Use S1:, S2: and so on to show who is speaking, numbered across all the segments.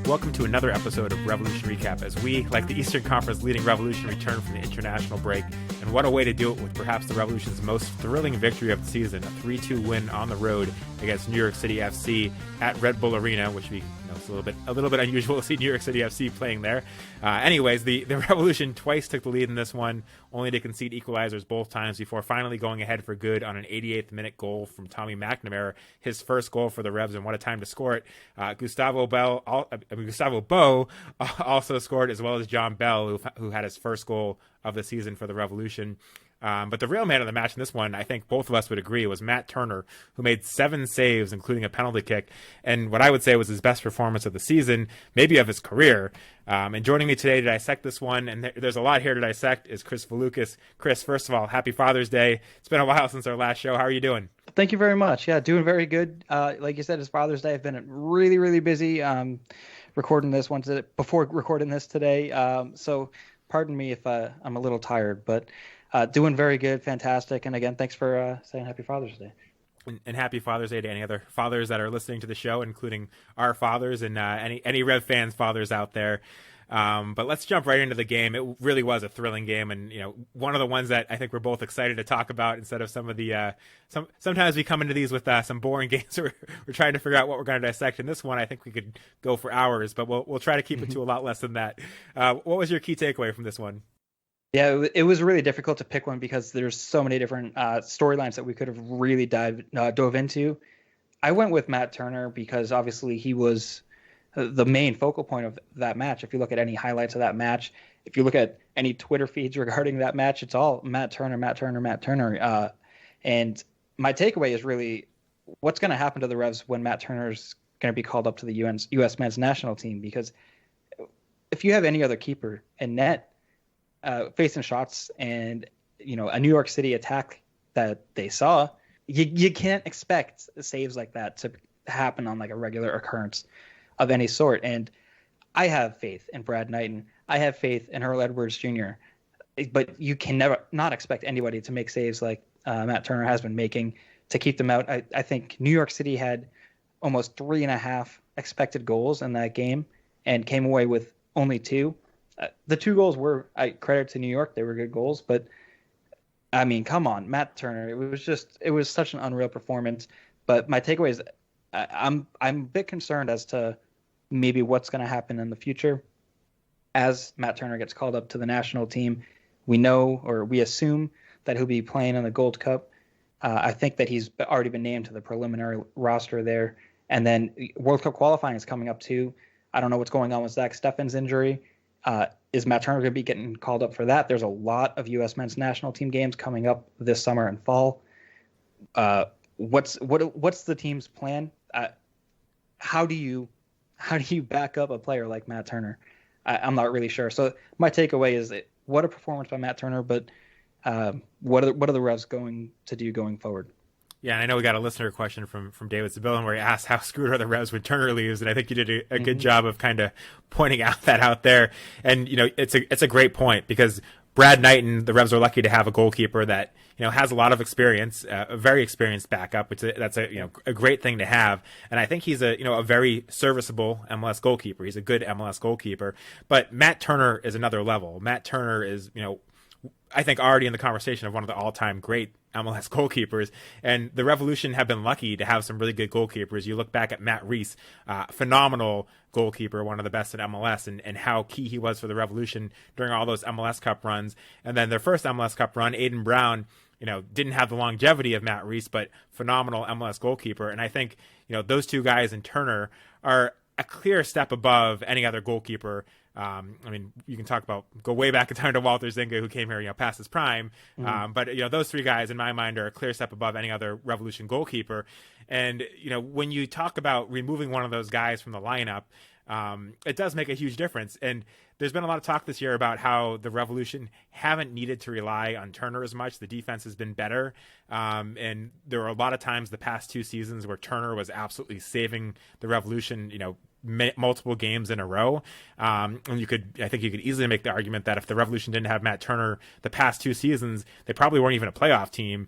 S1: Welcome to another episode of Revolution Recap as we, like the Eastern Conference leading Revolution, return from the international break. And what a way to do it with perhaps the Revolution's most thrilling victory of the season, a 3-2 win on the road against New York City FC at Red Bull Arena, which we know is a little bit unusual to see New York City FC playing there. Anyways, the Revolution twice took the lead in this one, only to concede equalizers both times before finally going ahead for good on an 88th minute goal from Tommy McNamara, his first goal for the Revs, and what a time to score it. Gustavo Bo also scored, as well as John Bell, who had his first goal of the season for the Revolution. But the real man of the match in this one, I think both of us would agree, was Matt Turner, who made 7 saves, including a penalty kick, and what I would say was his best performance of the season, maybe of his career. And joining me today to dissect this one, and there's a lot here to dissect, is Kris Valukis. Kris, first of all, happy Father's Day. It's been a while since our last show. How are you doing?
S2: Thank you very much. Yeah, doing very good. Like you said, it's Father's Day. I've been really, really busy recording this one before recording this today. So pardon me if I'm a little tired, but doing very good, fantastic. And again, thanks for saying Happy Father's Day.
S1: And happy Father's Day to any other fathers that are listening to the show, including our fathers and any Rev fans' fathers out there. But let's jump right into the game. It really was a thrilling game, and one of the ones that I think we're both excited to talk about instead of some of the sometimes we come into these with some boring games where we're trying to figure out what we're going to dissect. In this one, I think we could go for hours, but we'll try to keep it to a lot less than that. What was your key takeaway from this one?
S2: Yeah, it was really difficult to pick one because there's so many different storylines that we could have really dove into. I went with Matt Turner because obviously he was the main focal point of that match. If you look at any highlights of that match, if you look at any Twitter feeds regarding that match, it's all Matt Turner, Matt Turner, Matt Turner. And my takeaway is really what's going to happen to the Revs when Matt Turner's going to be called up to the U.S. men's national team. Because if you have any other keeper in net, facing shots and a New York City attack that they saw, you can't expect saves like that to happen on like a regular occurrence of any sort. And I have faith in Brad Knighton. I have faith in Earl Edwards Jr. But you can never not expect anybody to make saves like Matt Turner has been making to keep them out. I think New York City had almost 3.5 expected goals in that game and came away with only 2. The 2 goals were, I credit to New York, they were good goals, but I mean, come on, Matt Turner, it was such an unreal performance. But my takeaway is I'm a bit concerned as to maybe what's going to happen in the future as Matt Turner gets called up to the national team. We know, or we assume, that he'll be playing in the Gold Cup. I think that he's already been named to the preliminary roster there. And then World Cup qualifying is coming up too. I don't know what's going on with Zach Steffen's injury. Is Matt Turner going to be getting called up for that? There's a lot of U.S. men's national team games coming up this summer and fall. What's the team's plan? How do you back up a player like Matt Turner? I'm not really sure. So my takeaway is what a performance by Matt Turner, but what are the Revs going to do going forward?
S1: Yeah, and I know we got a listener question from David Sibyllin where he asked how screwed are the Revs when Turner leaves, and I think you did a good job of kind of pointing out there. And it's a great point because Brad Knighton, the Revs are lucky to have a goalkeeper that has a lot of experience, a very experienced backup. That's a great thing to have, and I think he's a very serviceable MLS goalkeeper. He's a good MLS goalkeeper, but Matt Turner is another level. Matt Turner is I think already in the conversation of one of the all-time great MLS goalkeepers, and the Revolution have been lucky to have some really good goalkeepers. You look back at Matt Reese, phenomenal goalkeeper, one of the best in MLS, and how key he was for the Revolution during all those MLS Cup runs. And then their first MLS Cup run, Aiden Brown, didn't have the longevity of Matt Reese, but phenomenal MLS goalkeeper. And I think, those 2 guys in Turner are a clear step above any other goalkeeper. I mean, you can go way back in time to Walter Zinga, who came here, past his prime. But those 3 guys in my mind are a clear step above any other Revolution goalkeeper. And, when you talk about removing one of those guys from the lineup, it does make a huge difference. And there's been a lot of talk this year about how the Revolution haven't needed to rely on Turner as much. The defense has been better. And there were a lot of times the past 2 seasons where Turner was absolutely saving the Revolution, multiple games in a row. And I think you could easily make the argument that if the Revolution didn't have Matt Turner the past 2 seasons, they probably weren't even a playoff team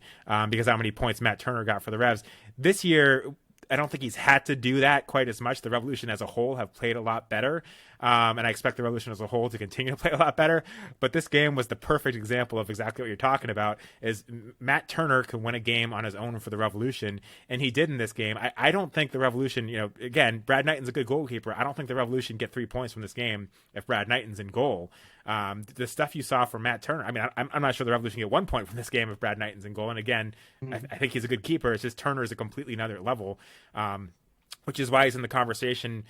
S1: because how many points Matt Turner got for the Revs. This year, don't think he's had to do that quite as much. The Revolution as a whole have played a lot better. And I expect the Revolution as a whole to continue to play a lot better. But this game was the perfect example of exactly what you're talking about. Is Matt Turner can win a game on his own for the Revolution, and he did in this game. I don't think the Revolution, again, Brad Knighton's a good goalkeeper. I don't think the Revolution get 3 points from this game if Brad Knighton's in goal. The stuff you saw from Matt Turner, I mean, I'm not sure the Revolution get 1 point from this game if Brad Knighton's in goal. And again, I think he's a good keeper. It's just Turner is a completely another level. Which is why he's in the conversation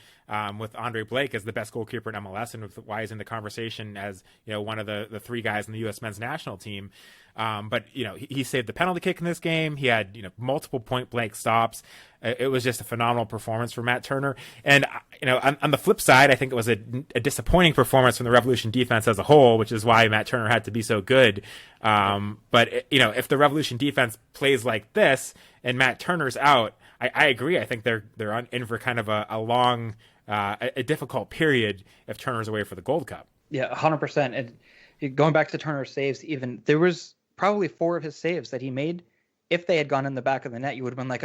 S1: with Andre Blake as the best goalkeeper in MLS, and why he's in the conversation as one of the three guys in the U.S. men's national team. But he saved the penalty kick in this game. He had multiple point blank stops. It was just a phenomenal performance for Matt Turner. And on the flip side, I think it was a disappointing performance from the Revolution defense as a whole, which is why Matt Turner had to be so good. But if the Revolution defense plays like this and Matt Turner's out, I agree. I think they're in for kind of a long, a difficult period if Turner's away for the Gold Cup.
S2: Yeah, 100%. And going back to Turner's saves, even there was probably 4 of his saves that he made. If they had gone in the back of the net, you would have been like,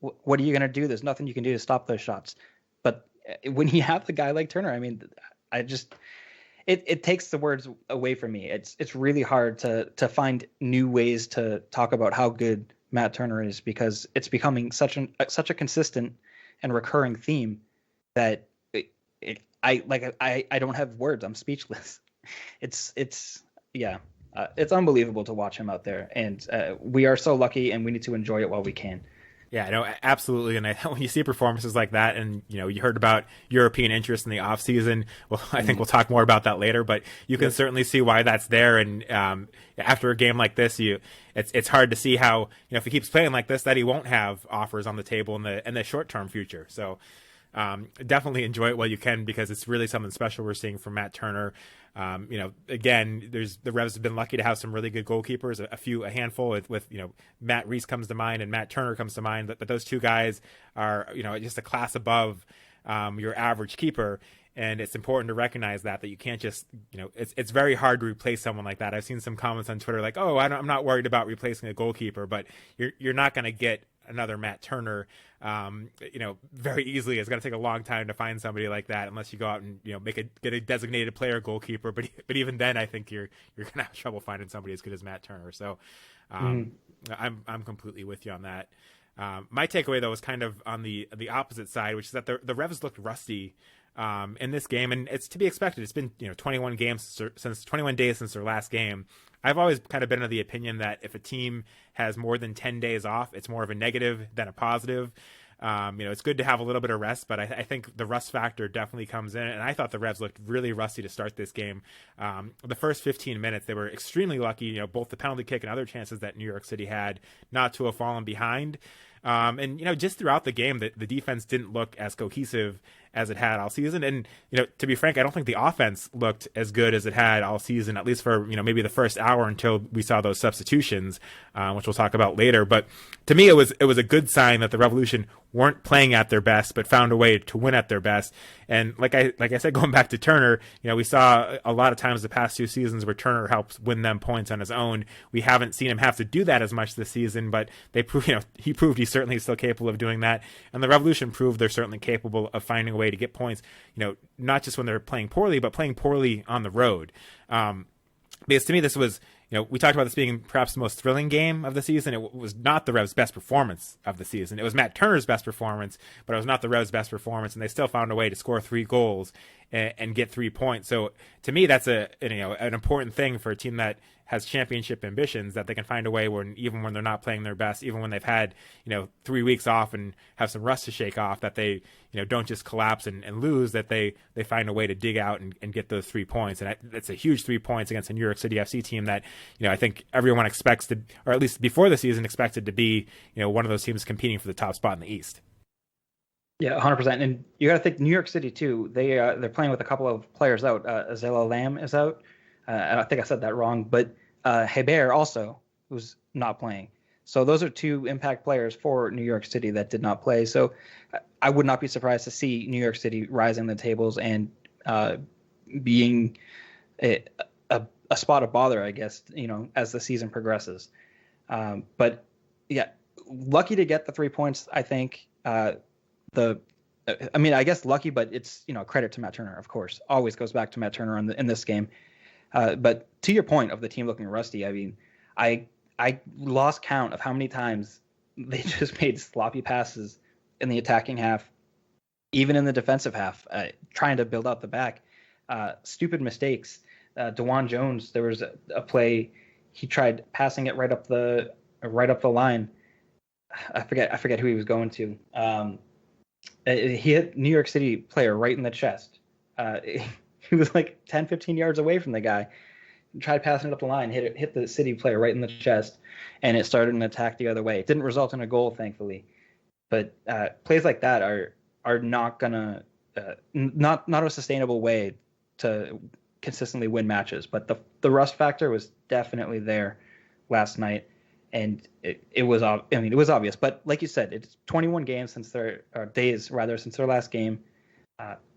S2: what are you going to do? There's nothing you can do to stop those shots. But when you have a guy like Turner, I mean, it takes the words away from me. It's really hard to find new ways to talk about how good Matt Turner is, because it's becoming such a consistent and recurring theme that I don't have words. I'm speechless. It's unbelievable to watch him out there, and we are so lucky, and we need to enjoy it while we can.
S1: Yeah, no, absolutely. And when you see performances like that, and you heard about European interest in the off season, well, I think we'll talk more about that later. But you can certainly see why that's there. And after a game like this, it's hard to see how if he keeps playing like this, that he won't have offers on the table in the short term future. So definitely enjoy it while you can, because it's really something special we're seeing from Matt Turner. Again, the Revs have been lucky to have some really good goalkeepers, a handful with Matt Reese comes to mind and Matt Turner comes to mind, but those two guys are, just a class above your average keeper. And it's important to recognize that you can't just, it's very hard to replace someone like that. I've seen some comments on Twitter like, I'm not worried about replacing a goalkeeper, but you're not going to get another Matt Turner, very easily. It's going to take a long time to find somebody like that, unless you go out and get a designated player goalkeeper. But even then, I think you're going to have trouble finding somebody as good as Matt Turner. So I'm completely with you on that. My takeaway though was kind of on the opposite side, which is that the Revs looked rusty in this game, and it's to be expected. It's been 21 days since their last game. I've always kind of been of the opinion that if a team has more than 10 days off, it's more of a negative than a positive. It's good to have a little bit of rest, but I think the rust factor definitely comes in. And I thought the Revs looked really rusty to start this game. The first 15 minutes, they were extremely lucky, both the penalty kick and other chances that New York City had not to have fallen behind. And just throughout the game, the defense didn't look as cohesive as it had all season. And, to be frank, I don't think the offense looked as good as it had all season, at least for, maybe the first hour until we saw those substitutions, which we'll talk about later. But to me, it was a good sign that the Revolution weren't playing at their best, but found a way to win at their best. And like I said, going back to Turner, we saw a lot of times the past 2 seasons where Turner helps win them points on his own. We haven't seen him have to do that as much this season, but he proved he's certainly still capable of doing that. And the Revolution proved they're certainly capable of finding a way to get points, not just when they're playing poorly, but playing poorly on the road. Because to me, this was, we talked about this being perhaps the most thrilling game of the season. It was not the Revs' best performance of the season. It was Matt Turner's best performance, but it was not the Revs' best performance, and they still found a way to score 3 goals and get 3 points. So to me, that's an important thing for a team that has championship ambitions, that they can find a way even when they're not playing their best, even when they've had 3 weeks off and have some rust to shake off, that they don't just collapse and lose, that they find a way to dig out and get those 3 points. And that's a huge 3 points against a New York City FC team that I think everyone expects to, or at least before the season, expected to be one of those teams competing for the top spot in the East.
S2: Yeah, 100%. And you got to think New York City too. They're playing with a couple of players out. Azela Lamb is out. I think I said that wrong, but Hebert also, who's not playing. So those are 2 impact players for New York City that did not play. So I would not be surprised to see New York City rising the tables and being a spot of bother, I guess, as the season progresses. But yeah, lucky to get the 3 points, I think. the I mean, I guess lucky, but it's, credit to Matt Turner, of course. Always goes back to Matt Turner in this game. But to your point of the team looking rusty, I mean, I lost count of how many times they just made sloppy passes in the attacking half, even in the defensive half, trying to build out the back. Stupid mistakes. DeJuan Jones, there was a play he tried passing it right up the line. I forget who he was going to. He hit New York City player right in the chest. He was like 10, 15 yards away from the guy. Tried passing it up the line, hit the City player right in the chest, and it started an attack the other way. It didn't result in a goal, thankfully. But plays like that are not gonna not a sustainable way to consistently win matches. But the rust factor was definitely there last night. And it was obvious. But like you said, it's 21 games since days since their last game.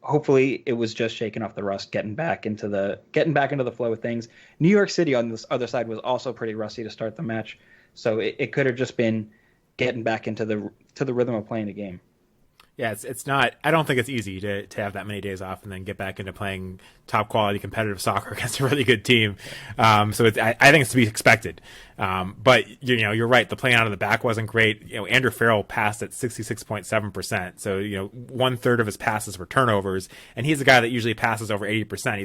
S2: Hopefully, it was just shaking off the rust, getting back into the flow of things. New York City on this other side was also pretty rusty to start the match, so it could have just been getting back into the rhythm of playing the game.
S1: Yeah, it's not. I don't think it's easy to have that many days off and then get back into playing top quality competitive soccer against a really good team. So I think it's to be expected. But you're right. The playing out of the back wasn't great. Andrew Farrell passed at 66.7%. So 1/3 of his passes were turnovers, and he's a guy that usually passes over 80%.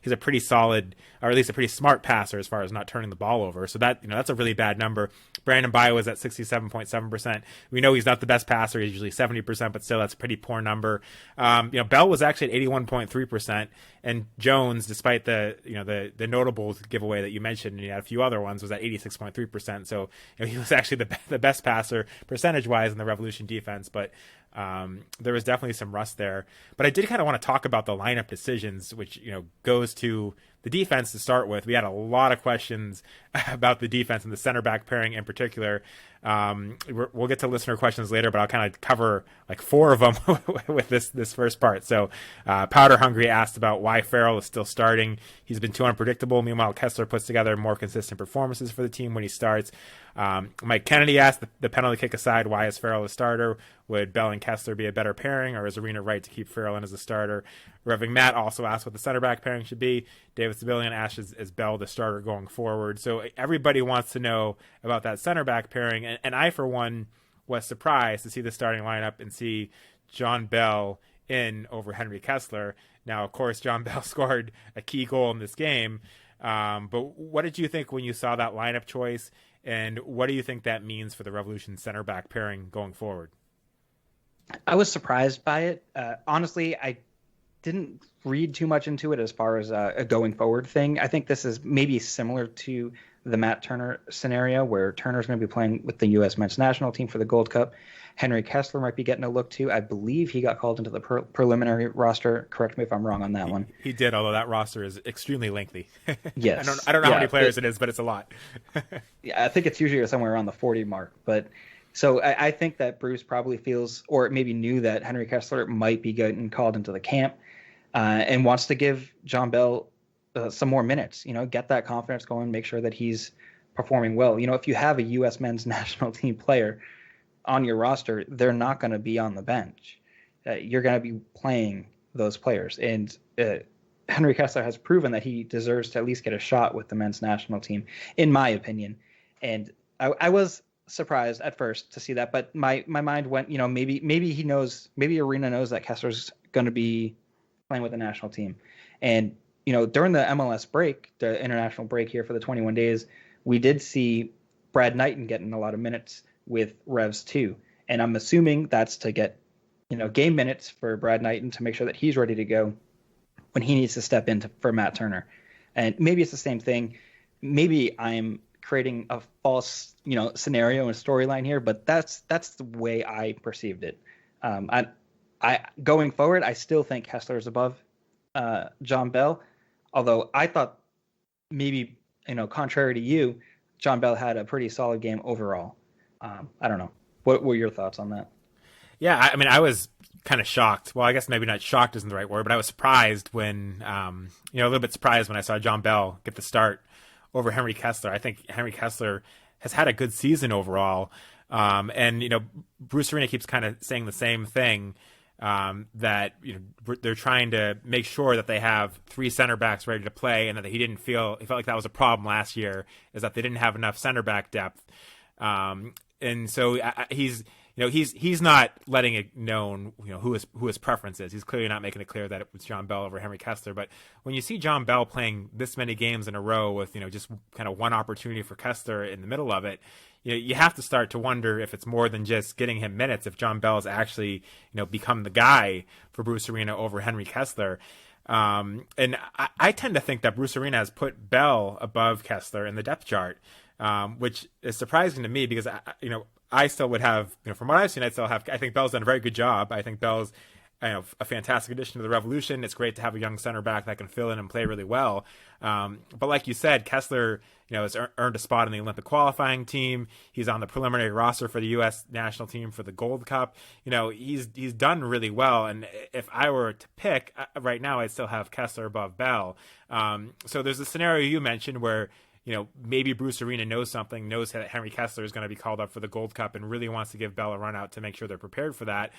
S1: He's a pretty solid, or at least a pretty smart passer as far as not turning the ball over. So that's a really bad number. Brandon Bio was at 67.7%. We know he's not the best passer. He's usually 70%, but still that's a pretty poor number. Bell was actually at 81.3%, and Jones, despite the notable giveaway that you mentioned, and you had a few other ones, was at 86.3%. So he was actually the best passer percentage-wise in the Revolution defense, but there was definitely some rust there. But I did kind of want to talk about the lineup decisions, which goes to the defense to start with. We had a lot of questions about the defense and the center back pairing in particular. We'll get to listener questions later, but I'll kind of cover like 4 of them with this first part. So Powder Hungry asked about why Farrell is still starting. He's been too unpredictable. Meanwhile, Kessler puts together more consistent performances for the team when he starts. Mike Kennedy asked, the penalty kick aside, why is Farrell a starter? Would Bell and Kessler be a better pairing, or is Arena right to keep Farrell in as a starter? Revving Matt also asked what the center back pairing should be. David Sibilian asked, is Bell the starter going forward? So everybody wants to know about that center back pairing, and I, for one, was surprised to see the starting lineup and see John Bell in over Henry Kessler. Now, of course, John Bell scored a key goal in this game, but what did you think when you saw that lineup choice, and what do you think that means for the Revolution center back pairing going forward?
S2: I was surprised by it. Honestly, I didn't read too much into it as far as a going forward thing. I think this is maybe similar to the Matt Turner scenario, where Turner's going to be playing with the U.S. men's national team for the Gold Cup. Henry Kessler might be getting a look too. I believe he got called into the preliminary roster. Correct me if I'm wrong on that one.
S1: He did, although that roster is extremely lengthy.
S2: Yes.
S1: I don't know how many players it is, but it's a lot.
S2: Yeah, I think it's usually somewhere around the 40 mark. But so I think that Bruce probably feels, or maybe knew, that Henry Kessler might be getting called into the camp and wants to give John Bell some more minutes, get that confidence going, make sure that he's performing well. If you have a U.S. men's national team player on your roster, they're not going to be on the bench. You're going to be playing those players. And Henry Kessler has proven that he deserves to at least get a shot with the men's national team, in my opinion. And I was surprised at first to see that, but my mind went, maybe he knows, maybe Arena knows that Kessler's going to be playing with the national team. And during the MLS break, the international break here for the 21 days, we did see Brad Knighton getting a lot of minutes with Revs too. And I'm assuming that's to get, game minutes for Brad Knighton to make sure that he's ready to go when he needs to step in for Matt Turner. And maybe it's the same thing. Maybe I'm creating a false, scenario and storyline here, but that's the way I perceived it. I going forward, I still think Kessler is above John Bell. Although I thought maybe, contrary to you, John Bell had a pretty solid game overall. I don't know. What were your thoughts on that?
S1: Yeah, I was kind of shocked. Well, I guess maybe not shocked isn't the right word, but I was surprised when, a little bit surprised when I saw John Bell get the start over Henry Kessler. I think Henry Kessler has had a good season overall. And, Bruce Arena keeps kind of saying the same thing, that, they're trying to make sure that they have 3 center backs ready to play, and that he felt like that was a problem last year, is that they didn't have enough center back depth. And so he's not letting it known, who his preference is. He's clearly not making it clear that it was John Bell over Henry Kessler. But when you see John Bell playing this many games in a row with, just kind of one opportunity for Kessler in the middle of it, you have to start to wonder if it's more than just getting him minutes, if John Bell has actually, become the guy for Bruce Arena over Henry Kessler. And I tend to think that Bruce Arena has put Bell above Kessler in the depth chart, which is surprising to me because, I still would have, from what I've seen, I think Bell's done a very good job. I think Bell's, a fantastic addition to the Revolution. It's great to have a young center back that can fill in and play really well. But like you said, Kessler, has earned a spot in the Olympic qualifying team. He's on the preliminary roster for the U.S. national team for the Gold Cup. He's done really well. And if I were to pick right now, I'd still have Kessler above Bell. So there's a scenario you mentioned where, maybe Bruce Arena knows that Henry Kessler is going to be called up for the Gold Cup and really wants to give Bell a run out to make sure they're prepared for that.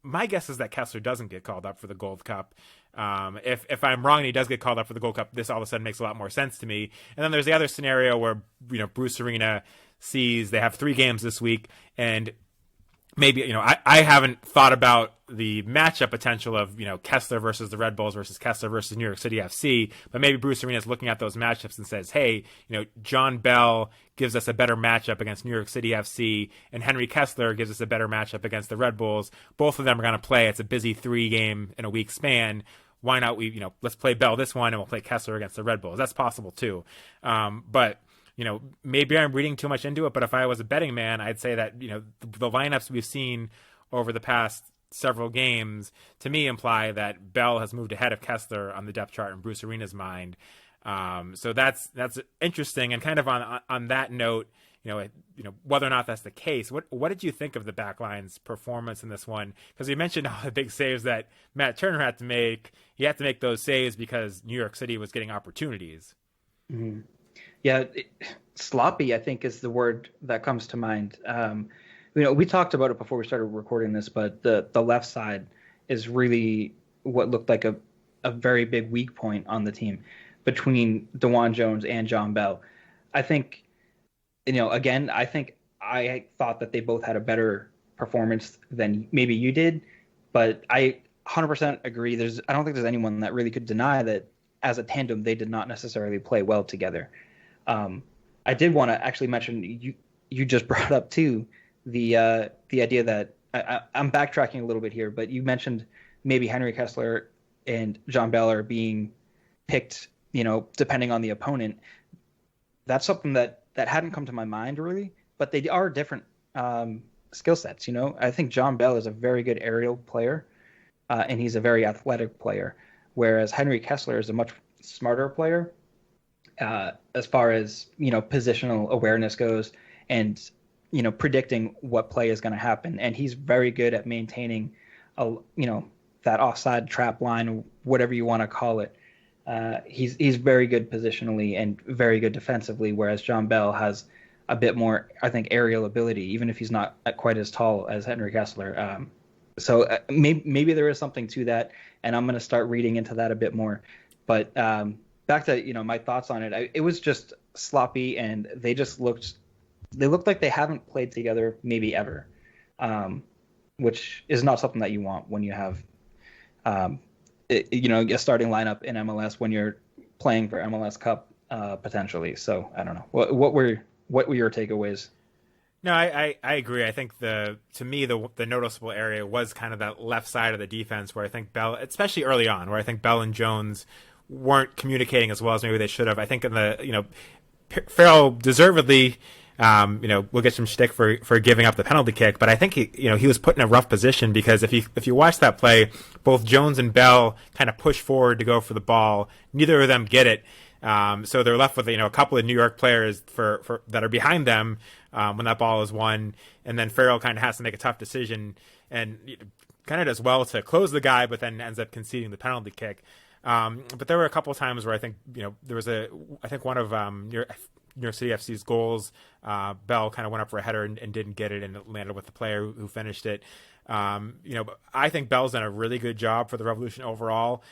S1: My guess is that Kessler doesn't get called up for the Gold Cup. If I'm wrong and he does get called up for the Gold Cup, this all of a sudden makes a lot more sense to me. And then there's the other scenario where, Bruce Arena sees they have 3 games this week, and maybe, I haven't thought about the matchup potential of, Kessler versus the Red Bulls versus Kessler versus New York City FC, but maybe Bruce Arena is looking at those matchups and says, hey, John Bell gives us a better matchup against New York City FC, and Henry Kessler gives us a better matchup against the Red Bulls. Both of them are going to play. It's a busy 3 game in a week span. Why not let's play Bell this one and we'll play Kessler against the Red Bulls. That's possible too. But maybe I'm reading too much into it, but if I was a betting man, I'd say that, the lineups we've seen over the past several games, to me, imply that Bell has moved ahead of Kessler on the depth chart in Bruce Arena's mind. So that's interesting. And kind of on that note, whether or not that's the case, what did you think of the backline's performance in this one? Because you mentioned all the big saves that Matt Turner had to make. He had to make those saves because New York City was getting opportunities.
S2: Mm-hmm. Yeah, sloppy, I think, is the word that comes to mind. We talked about it before we started recording this, but the left side is really what looked like a very big weak point on the team between DeJuan Jones and John Bell. I think, again, I thought that they both had a better performance than maybe you did, but I 100% agree. I don't think there's anyone that really could deny that as a tandem, they did not necessarily play well together. I did want to actually mention, you just brought up too, the idea that I'm backtracking a little bit here, but you mentioned maybe Henry Kessler and John Bell are being picked, depending on the opponent. That's something that hadn't come to my mind really, but they are different skill sets. I think John Bell is a very good aerial player, and he's a very athletic player, whereas Henry Kessler is a much smarter player. As far as positional awareness goes, and predicting what play is going to happen, and he's very good at maintaining that offside trap line, whatever you want to call it. He's very good positionally and very good defensively, whereas John Bell has a bit more, I think, aerial ability, even if he's not quite as tall as Henry Kessler. So maybe there is something to that, and I'm going to start reading into that a bit more. But back to my thoughts on it, it was just sloppy, and they looked like they haven't played together maybe ever, which is not something that you want when you have a starting lineup in MLS when you're playing for MLS Cup potentially. So I don't know, what were your takeaways?
S1: No, I agree. I think to me the noticeable area was kind of that left side of the defense where I think Bell, especially early on, where I think Bell and Jones weren't communicating as well as maybe they should have. I think in the Farrell deservedly we'll get some shtick for giving up the penalty kick, but I think he was put in a rough position because if you watch that play, both Jones and Bell kind of push forward to go for the ball. Neither of them get it. So they're left with a couple of New York players for that are behind them when that ball is won, and then Farrell kind of has to make a tough decision and kind of does well to close the guy, but then ends up conceding the penalty kick. But there were a couple of times where I think there was I think one of New York City FC's goals. Bell kind of went up for a header and didn't get it, and it landed with the player who finished it. I think Bell's done a really good job for the Revolution overall.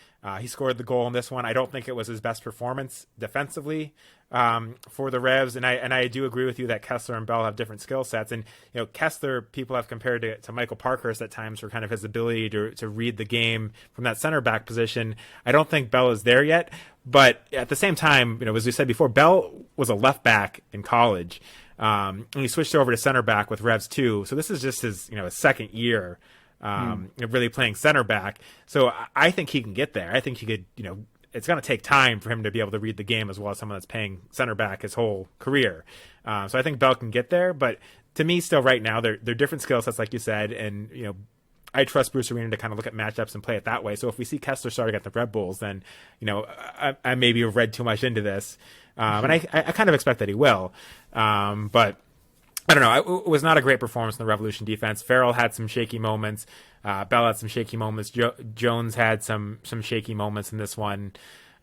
S1: He scored the goal in this one. I don't think it was his best performance defensively for the Revs, and I do agree with you that Kessler and Bell have different skill sets. And Kessler, people have compared to Michael Parkhurst at times for kind of his ability to read the game from that center back position. I don't think Bell is there yet, but at the same time, as we said before, Bell was a left back in college. And he switched over to center back with Revs too. So this is just his second year really playing center back. So I think he can get there. I think he could, it's going to take time for him to be able to read the game as well as someone that's playing center back his whole career. So I think Bell can get there. But to me, still right now, they're different skill sets, like you said. And, I trust Bruce Arena to kind of look at matchups and play it that way. So if we see Kessler starting at the Red Bulls, then, I maybe have read too much into this. And I kind of expect that he will. But I don't know. It was not a great performance in the Revolution defense. Farrell had some shaky moments. Bell had some shaky moments. Jones had some shaky moments in this one.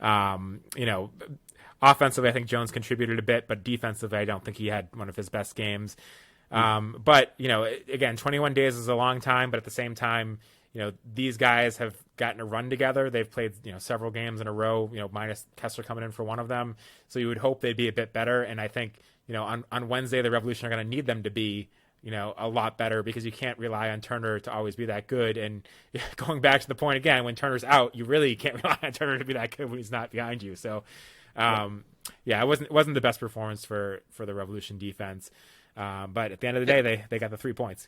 S1: Offensively, I think Jones contributed a bit, but defensively, I don't think he had one of his best games. But, again, 21 days is a long time, but at the same time, these guys have gotten a run together. They've played, several games in a row, minus Kessler coming in for one of them. So you would hope they'd be a bit better. And I think, on Wednesday, the Revolution are going to need them to be, a lot better, because you can't rely on Turner to always be that good. And going back to the point again, when Turner's out, you really can't rely on Turner to be that good when he's not behind you. So, it wasn't the best performance for the Revolution defense. But at the end of the day, they got the 3 points.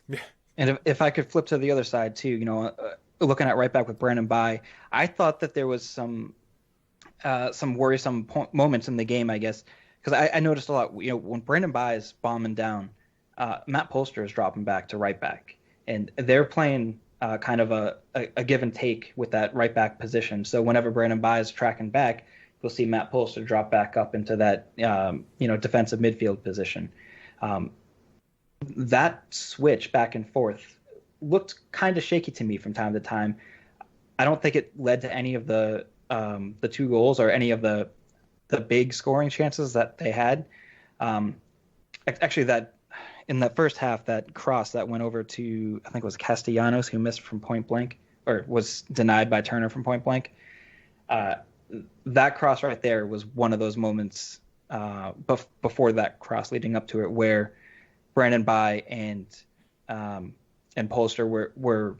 S2: And if I could flip to the other side too, looking at right back with Brandon Bye, I thought that there was some worrisome moments in the game, I guess, because I noticed a lot. When Brandon Bye is bombing down, Matt Polster is dropping back to right back, and they're playing kind of a give and take with that right back position. So whenever Brandon Bye is tracking back, you'll see Matt Polster drop back up into that defensive midfield position. That switch back and forth looked kind of shaky to me from time to time. I don't think it led to any of the 2 goals or any of the big scoring chances that they had. Actually, that in that first half, that cross that went over to, I think it was Castellanos, who missed from point blank, or was denied by Turner from point blank. That cross right there was one of those moments before that cross leading up to it, where Brandon Bye and Polster were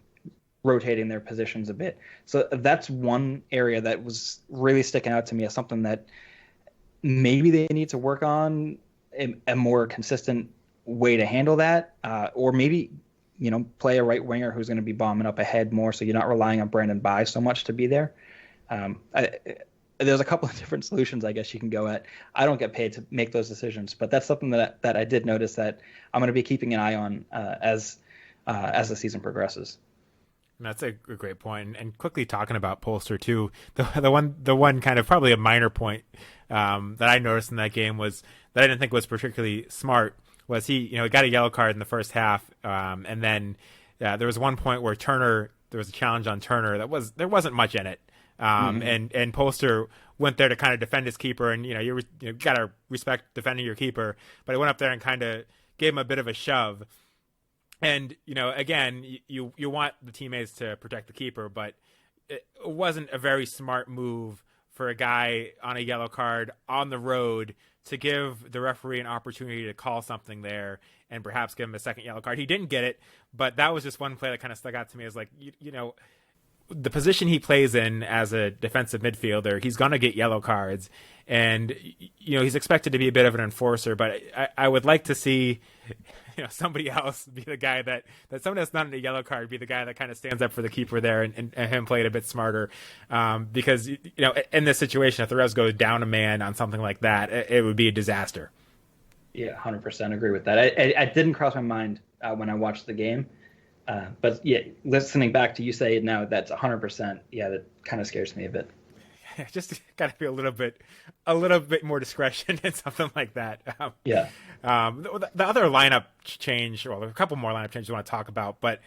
S2: rotating their positions a bit. So that's one area that was really sticking out to me as something that maybe they need to work on a more consistent way to handle that, or maybe play a right winger who's going to be bombing up ahead more, so you're not relying on Brandon Bye so much to be there. There's a couple of different solutions I guess you can go at. I don't get paid to make those decisions, but that's something that I did notice that I'm going to be keeping an eye on as the season progresses.
S1: That's a great point. And quickly talking about Polster too, the one kind of probably a minor point that I noticed in that game was that I didn't think was particularly smart was he got a yellow card in the first half, and then there was one point where there was a challenge on Turner there wasn't much in it. And Polster went there to kind of defend his keeper, and you got to respect defending your keeper, but he went up there and kind of gave him a bit of a shove. And again, you want the teammates to protect the keeper, but it wasn't a very smart move for a guy on a yellow card on the road to give the referee an opportunity to call something there and perhaps give him a second yellow card. He didn't get it, but that was just one play that kind of stuck out to me as like, the position he plays in as a defensive midfielder, he's going to get yellow cards, and he's expected to be a bit of an enforcer, but I would like to see somebody else be the guy that someone that's not in a yellow card be the guy that kind of stands up for the keeper there and him play it a bit smarter, because in this situation, if the Revs go down a man on something like that, it would be a disaster.
S2: Yeah, 100% agree with that. I didn't cross my mind when I watched the game. But yeah, listening back to you say it now, that's 100%. Yeah, that kind of scares me a bit.
S1: Just got to be a little bit more discretion in something like that.
S2: The
S1: other lineup change, well, there are a couple more lineup changes I want to talk about, but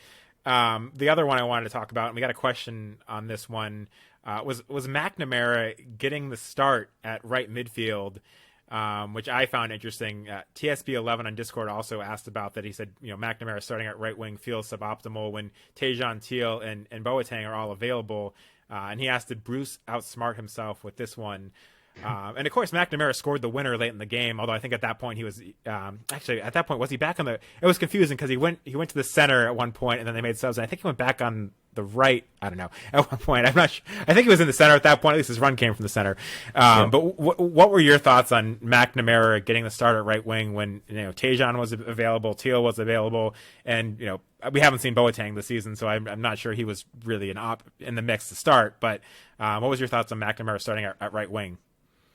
S1: the other one I wanted to talk about, and we got a question on this one, was McNamara getting the start at right midfield. which I found interesting. TSB11 on Discord also asked about that. He said, McNamara starting at right wing feels suboptimal when Tajon, Teal, and Boateng are all available. And he asked, did Bruce outsmart himself with this one? And of course, McNamara scored the winner late in the game. Although I think at that point he was actually at that point was he back on the? It was confusing because he went to the center at one point and then they made subs. And I think he went back on the right. I don't know. At one point, I'm not sure. I think he was in the center at that point. At least his run came from the center. But what were your thoughts on McNamara getting the start at right wing when Tajon was available, Teal was available, and we haven't seen Boateng this season, so I'm not sure he was really in the mix to start. But what was your thoughts on McNamara starting at right wing?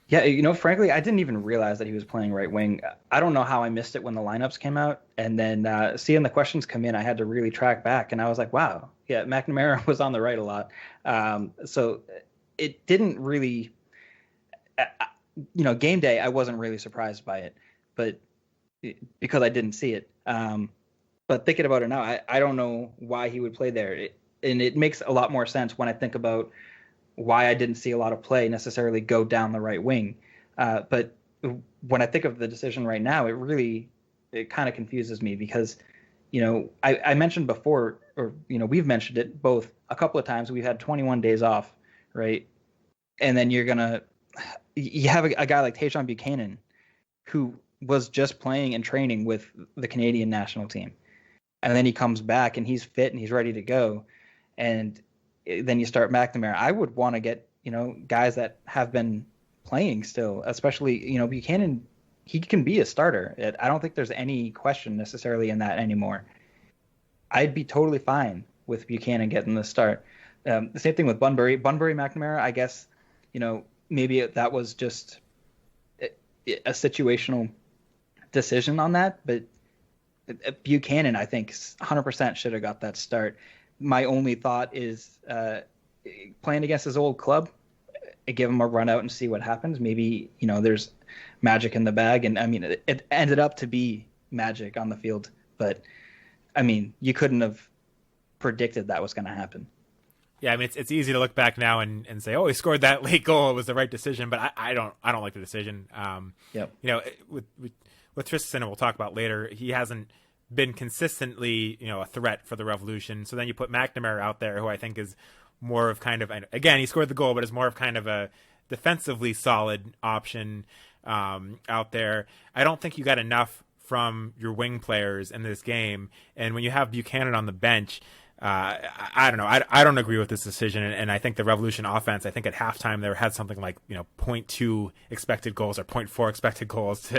S2: Yeah, frankly, I didn't even realize that he was playing right wing. I don't know how I missed it when the lineups came out. And then seeing the questions come in, I had to really track back. And I was like, wow, yeah, McNamara was on the right a lot. So it didn't really, game day, I wasn't really surprised by it, but because I didn't see it. But thinking about it now, I don't know why he would play there. And it makes a lot more sense when I think about why I didn't see a lot of play necessarily go down the right wing. But when I think of the decision right now, it kind of confuses me because, I mentioned before, or, we've mentioned it both a couple of times. We've had 21 days off, right? And then you have a guy like Tajon Buchanan who was just playing and training with the Canadian national team. And then he comes back and he's fit and he's ready to go. And then you start McNamara. I would want to get, guys that have been playing still, especially, Buchanan, he can be a starter. I don't think there's any question necessarily in that anymore. I'd be totally fine with Buchanan getting the start. The same thing with Bunbury. McNamara, I guess, maybe that was just a situational decision on that, but Buchanan, I think 100% should have got that start. My only thought is playing against his old club, give him a run out and see what happens. Maybe, there's magic in the bag. And I mean, it ended up to be magic on the field. But I mean, you couldn't have predicted that was going to happen.
S1: Yeah, I mean, it's easy to look back now and say, oh, he scored that late goal. It was the right decision. But I don't like the decision.
S2: Yep.
S1: With Tristan, we'll talk about later, he hasn't been consistently, a threat for the Revolution. So then you put McNamara out there, who I think is more of kind of, again, he scored the goal, but is more of kind of a defensively solid option out there. I don't think you got enough from your wing players in this game. And when you have Buchanan on the bench, I don't know. I don't agree with this decision, and I think the Revolution offense, I think at halftime they had something like 0.2 expected goals or 0.4 expected goals.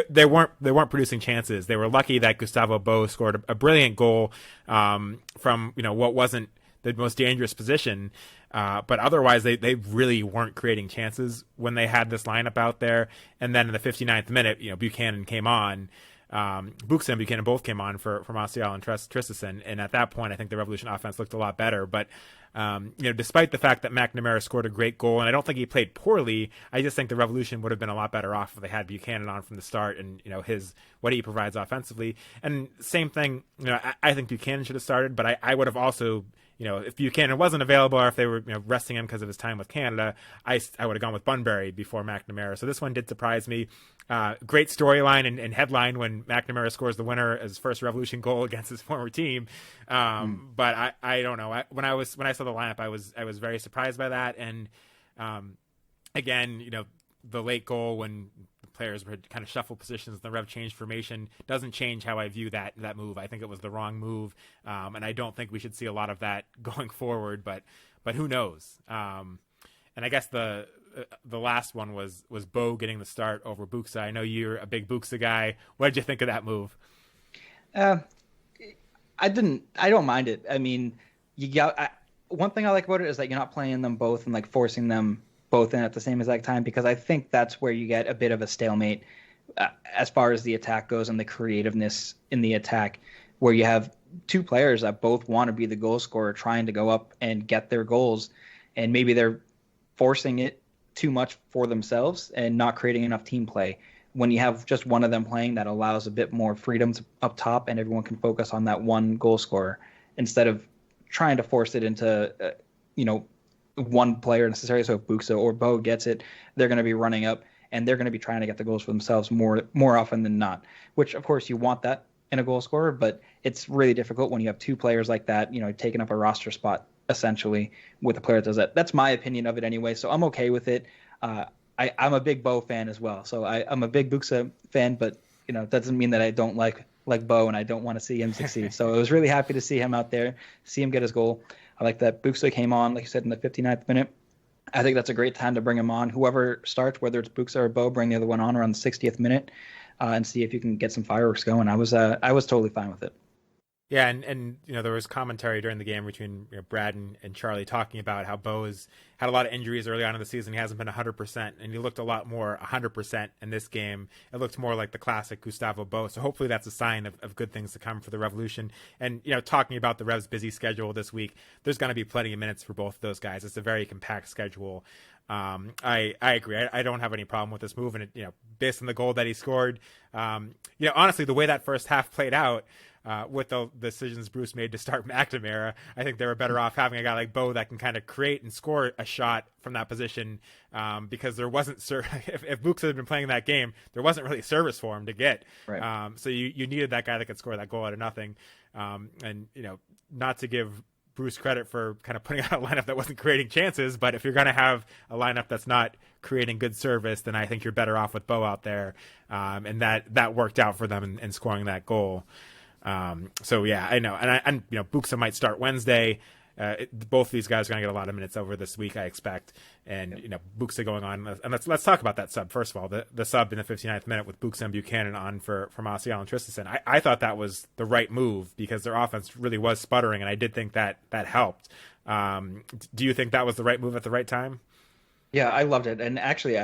S1: They weren't producing chances. They were lucky that Gustavo Bo scored a brilliant goal from what wasn't the most dangerous position, but otherwise they really weren't creating chances when they had this lineup out there. And then in the 59th minute, Buchanan came on. Buxa and Buchanan both came on for Martial and Tristan, and at that point I think the Revolution offense looked a lot better. But despite the fact that McNamara scored a great goal, and I don't think he played poorly, I just think the Revolution would have been a lot better off if they had Buchanan on from the start, and what he provides offensively. And same thing, I think Buchanan should have started, but I would have also, if Buchanan wasn't available or if they were resting him because of his time with Canada, I would have gone with Bunbury before McNamara. So this one did surprise me. Great storyline and headline when McNamara scores the winner as his first Revolution goal against his former team. But I don't know. When I saw the lineup, I was very surprised by that. And again, the late goal when the players were kind of shuffle positions, the Rev changed formation, doesn't change how I view that move. I think it was the wrong move, and I don't think we should see a lot of that going forward. But who knows? And I guess the last one was Bo getting the start over Buxa. I know you're a big Buxa guy. What did you think of that move?
S2: I don't mind it. I mean, one thing I like about it is that you're not playing them both and like forcing them both in at the same exact time, because I think that's where you get a bit of a stalemate as far as the attack goes and the creativeness in the attack, where you have two players that both want to be the goal scorer trying to go up and get their goals, and maybe they're forcing it too much for themselves and not creating enough team play. When you have just one of them playing, that allows a bit more freedom up top and everyone can focus on that one goal scorer instead of trying to force it into one player necessarily. So if Buxa or Bo gets it, they're going to be running up and they're going to be trying to get the goals for themselves more often than not, which of course you want that in a goal scorer, but it's really difficult when you have two players like that, taking up a roster spot essentially with a player that does that. That's my opinion of it anyway, so I'm okay with it. I'm a big Bo fan as well, so I'm a big Buxa fan, but that doesn't mean that I don't like Bo and I don't want to see him succeed. So I was really happy to see him out there, see him get his goal. I like that Buxa came on, like you said, in the 59th minute. I think that's a great time to bring him on. Whoever starts, whether it's Buxa or Bo, bring the other one on around the 60th minute and see if you can get some fireworks going. I was totally fine with it.
S1: Yeah, and there was commentary during the game between Brad and Charlie talking about how Bo has had a lot of injuries early on in the season. He hasn't been 100%, and he looked a lot more 100% in this game. It looked more like the classic Gustavo Bo. So hopefully that's a sign of good things to come for the Revolution. And talking about the Revs' busy schedule this week, there's going to be plenty of minutes for both of those guys. It's a very compact schedule. I agree. I don't have any problem with this move, and based on the goal that he scored, honestly, the way that first half played out. With the decisions Bruce made to start McNamara, I think they were better off having a guy like Bo that can kind of create and score a shot from that position, because there wasn't if Buxa had been playing that game, there wasn't really service for him to get.
S2: Right.
S1: So you needed that guy that could score that goal out of nothing, and not to give Bruce credit for kind of putting out a lineup that wasn't creating chances, but if you're going to have a lineup that's not creating good service, then I think you're better off with Bo out there, and that worked out for them in scoring that goal. So yeah, I know, and Buxa might start Wednesday. Both of these guys are going to get a lot of minutes over this week, I expect. And Buxa going on, and let's talk about that sub first of all. The sub in the 59th minute with Buxa and Buchanan on for Martial and Tristison. I thought that was the right move because their offense really was sputtering, and I did think that helped. Do you think that was the right move at the right time?
S2: Yeah, I loved it. And actually,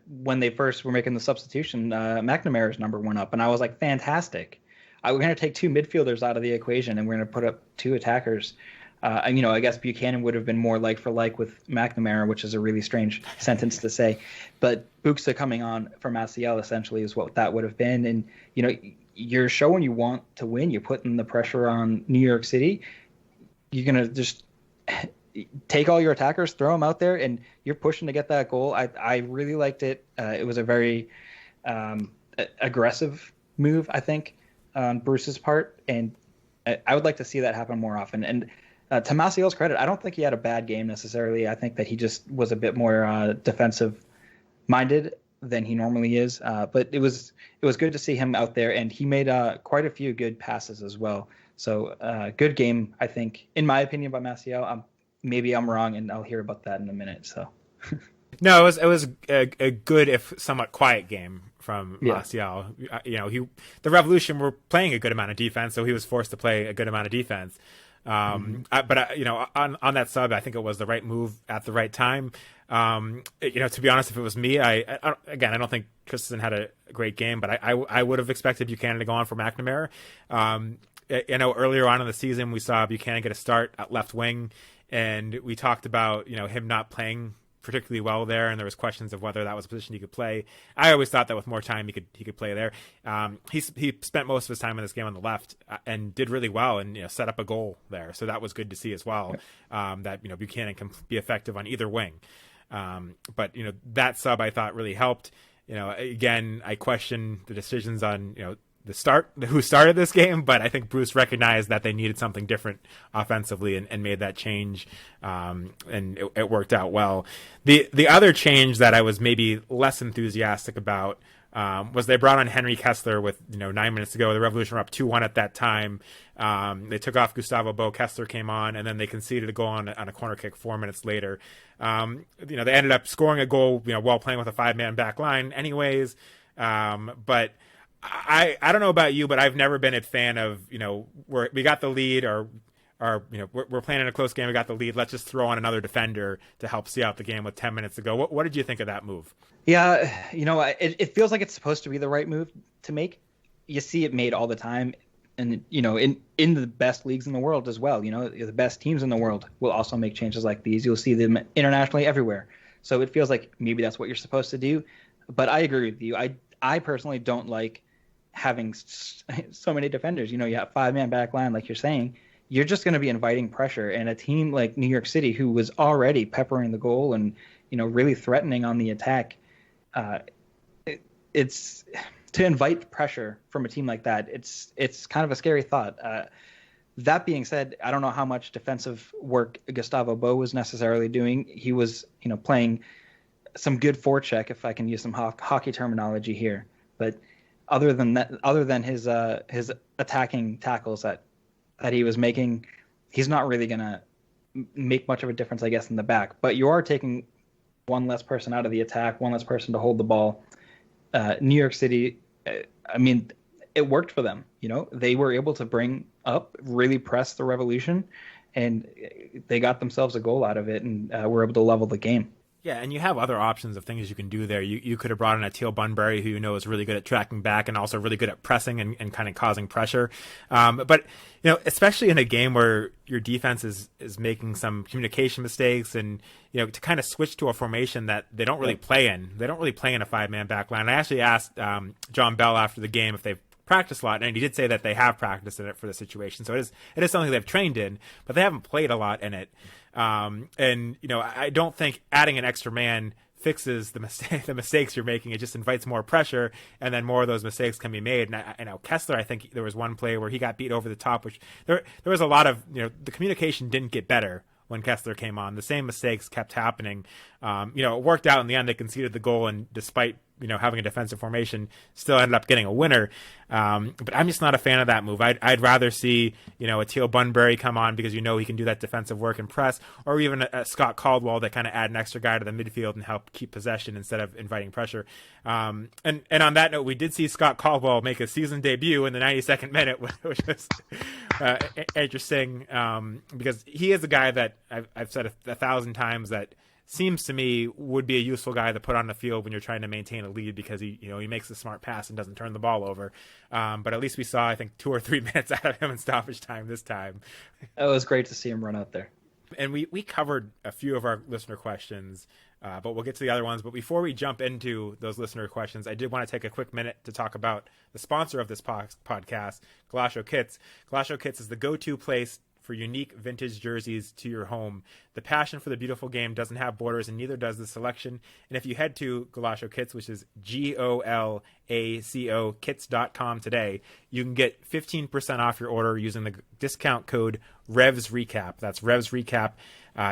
S2: when they first were making the substitution, McNamara's number went up, and I was like, fantastic. We're going to take two midfielders out of the equation, and we're going to put up two attackers. I guess Buchanan would have been more like for like with McNamara, which is a really strange sentence to say. But Buxa coming on for Maciel essentially is what that would have been. And, you're showing you want to win. You're putting the pressure on New York City. You're going to just take all your attackers, throw them out there, and you're pushing to get that goal. I really liked it. It was a very aggressive move, I think, on Bruce's part, and I would like to see that happen more often. And to Maciel's credit, I don't think he had a bad game necessarily. I think that he just was a bit more defensive minded than he normally is. But it was good to see him out there, and he made quite a few good passes as well. So good game, I think, in my opinion, by Maciel. Maybe I'm wrong, and I'll hear about that in a minute. So.
S1: No, it was a good, if somewhat quiet game from Martial. The Revolution were playing a good amount of defense, so he was forced to play a good amount of defense. On that sub, I think it was the right move at the right time. To be honest, if it was me, I don't think Tristan had a great game, but I would have expected Buchanan to go on for McNamara. Earlier on in the season, we saw Buchanan get a start at left wing, and we talked about him not playing particularly well there, and there was questions of whether that was a position he could play. I always thought that with more time he could play there. He spent most of his time in this game on the left and did really well, and set up a goal there, so that was good to see as well. That Buchanan can be effective on either wing. But that sub I thought really helped. Again, I question the decisions on who started this game, but I think Bruce recognized that they needed something different offensively and made that change, and it worked out well. The other change that I was maybe less enthusiastic about was they brought on Henry Kessler with 9 minutes to go. The Revolution were up 2-1 at that time. They took off Gustavo Bo. Kessler came on, and then they conceded a goal on a corner kick 4 minutes later. They ended up scoring a goal while playing with a 5-man back line anyways, but I don't know about you, but I've never been a fan of we got the lead or we're playing in a close game, we got the lead, let's just throw on another defender to help see out the game with 10 minutes to go. What did you think of that move?
S2: Yeah, it feels like it's supposed to be the right move to make. You see it made all the time, and in the best leagues in the world as well. The best teams in the world will also make changes like these. You'll see them internationally everywhere. So it feels like maybe that's what you're supposed to do. But I agree with you. I personally don't like having so many defenders. You have 5-man back line, like you're saying. You're just going to be inviting pressure, and a team like New York City, who was already peppering the goal and really threatening on the attack, it's to invite pressure from a team like that. It's kind of a scary thought. That being said, I don't know how much defensive work Gustavo Bo was necessarily doing. He was, playing some good forecheck, if I can use some hockey terminology here. But other than that, other than his attacking tackles that he was making, he's not really gonna make much of a difference, I guess, in the back. But you are taking one less person out of the attack, one less person to hold the ball. New York City, I mean, it worked for them. They were able to bring up, really press the Revolution, and they got themselves a goal out of it, and were able to level the game.
S1: Yeah, and you have other options of things you can do there. You could have brought in a Teal Bunbury, who is really good at tracking back and also really good at pressing and kind of causing pressure. But especially in a game where your defense is making some communication mistakes, and to kind of switch to a formation that they don't really play in. They don't really play in a 5-man back line. I actually asked John Bell after the game if they've practiced a lot, and he did say that they have practiced in it for the situation. So it is something they've trained in, but they haven't played a lot in it. And I don't think adding an extra man fixes the mistakes you're making. It just invites more pressure, and then more of those mistakes can be made. And I know Kessler, I think there was one play where he got beat over the top, which there was a lot of, the communication didn't get better when Kessler came on. The same mistakes kept happening. It worked out in the end. They conceded the goal, and despite having a defensive formation, still ended up getting a winner. But I'm just not a fan of that move. I'd rather see a Teal Bunbury come on, because he can do that defensive work and press, or even a Scott Caldwell that kind of add an extra guy to the midfield and help keep possession instead of inviting pressure. And on that note, we did see Scott Caldwell make a season debut in the 92nd minute, which was interesting, because he is a guy that I've said a thousand times that seems to me would be a useful guy to put on the field when you're trying to maintain a lead, because he makes a smart pass and doesn't turn the ball over. But at least we saw, I think, 2 or 3 minutes out of him in stoppage time this time.
S2: It was great to see him run out there.
S1: And we covered a few of our listener questions, but we'll get to the other ones. But before we jump into those listener questions, I did want to take a quick minute to talk about the sponsor of this podcast, Galasho Kits. Galasho Kits is the go-to place for unique vintage jerseys to your home. The passion for the beautiful game doesn't have borders, and neither does the selection. And if you head to Galasho Kits, which is GOLACO kits.com today, you can get 15% off your order using the discount code Revs Recap. That's Revs Recap.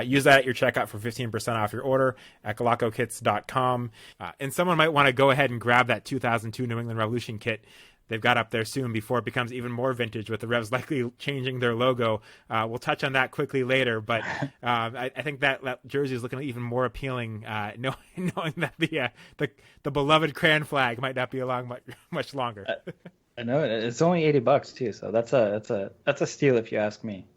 S1: Use that at your checkout for 15% off your order at galacokits.com. And someone might want to go ahead and grab that 2002 New England Revolution kit they've got up there soon, before it becomes even more vintage, with the Revs likely changing their logo. We'll touch on that quickly later, but I think that jersey is looking even more appealing, knowing that the beloved Cran flag might not be along much longer.
S2: I know it's only $80 too, so that's a steal if you ask me.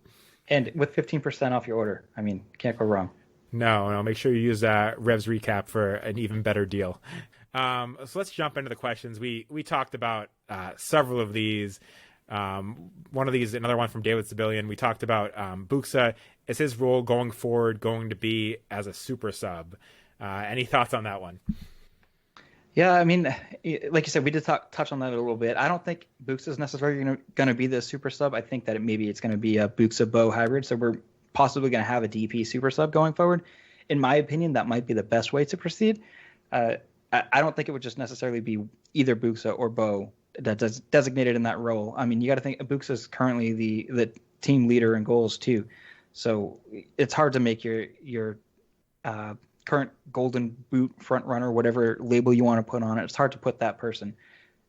S2: And with 15% off your order, I mean, can't go wrong.
S1: No, make sure you use Revs Recap for an even better deal. So let's jump into the questions. We talked about several of these. One of these, another one from David Sibilian. We talked about Buxa. Is his role going forward going to be as a super sub? Any thoughts on that one?
S2: Yeah, I mean, like you said, we did touch on that a little bit. I don't think Buxa is necessarily going to be the super sub. I think that maybe it's going to be a Buxa-Bo hybrid. So we're possibly going to have a DP super sub going forward. In my opinion, that might be the best way to proceed. I don't think it would just necessarily be either Buxa or Bo that's designated in that role. I mean, you got to think Buxa is currently the team leader in goals too, so it's hard to make your current golden boot front runner, whatever label you want to put on it. It's hard to put that person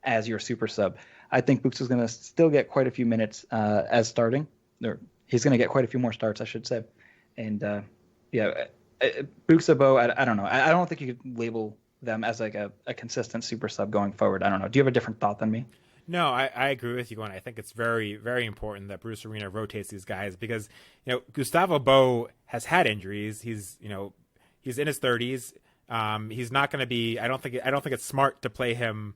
S2: as your super sub. I think Buxa is going to still get quite a few minutes as starting, or he's going to get quite a few more starts, I should say. And Buxa, Bo, I don't know. I don't think you could label them as like a consistent super sub going forward. I don't know. Do you have a different thought than me?
S1: No, I agree with you, and I think it's very, very important that Bruce Arena rotates these guys, because Gustavo Bo has had injuries. He's he's in his 30s. He's not going to be. I don't think it's smart to play him.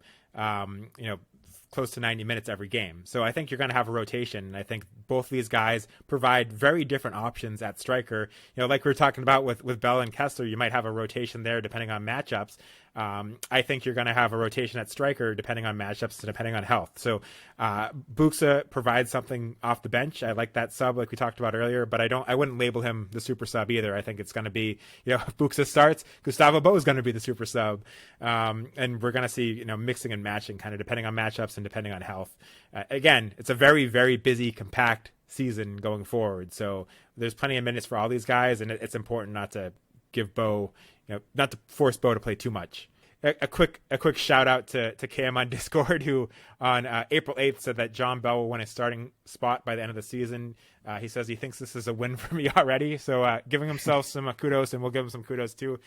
S1: Close to 90 minutes every game. So I think you're going to have a rotation. And I think both these guys provide very different options at striker. Like we were talking about with Bell and Kessler, you might have a rotation there depending on matchups. I think you're going to have a rotation at striker depending on matchups and depending on health. So Buxa provides something off the bench. I like that sub, like we talked about earlier, but I wouldn't label him the super sub either. I think it's going to be, if Buxa starts, Gustavo Bo is going to be the super sub, and we're going to see mixing and matching kind of depending on matchups and depending on health. Again, it's a very, very busy, compact season going forward. So there's plenty of minutes for all these guys, and it's important not to give Bo, not to force Bo to play too much. A quick shout out to Cam on Discord, who on April 8th said that John Bell will win a starting spot by the end of the season. He says he thinks this is a win for me already. So giving himself some kudos, and we'll give him some kudos too.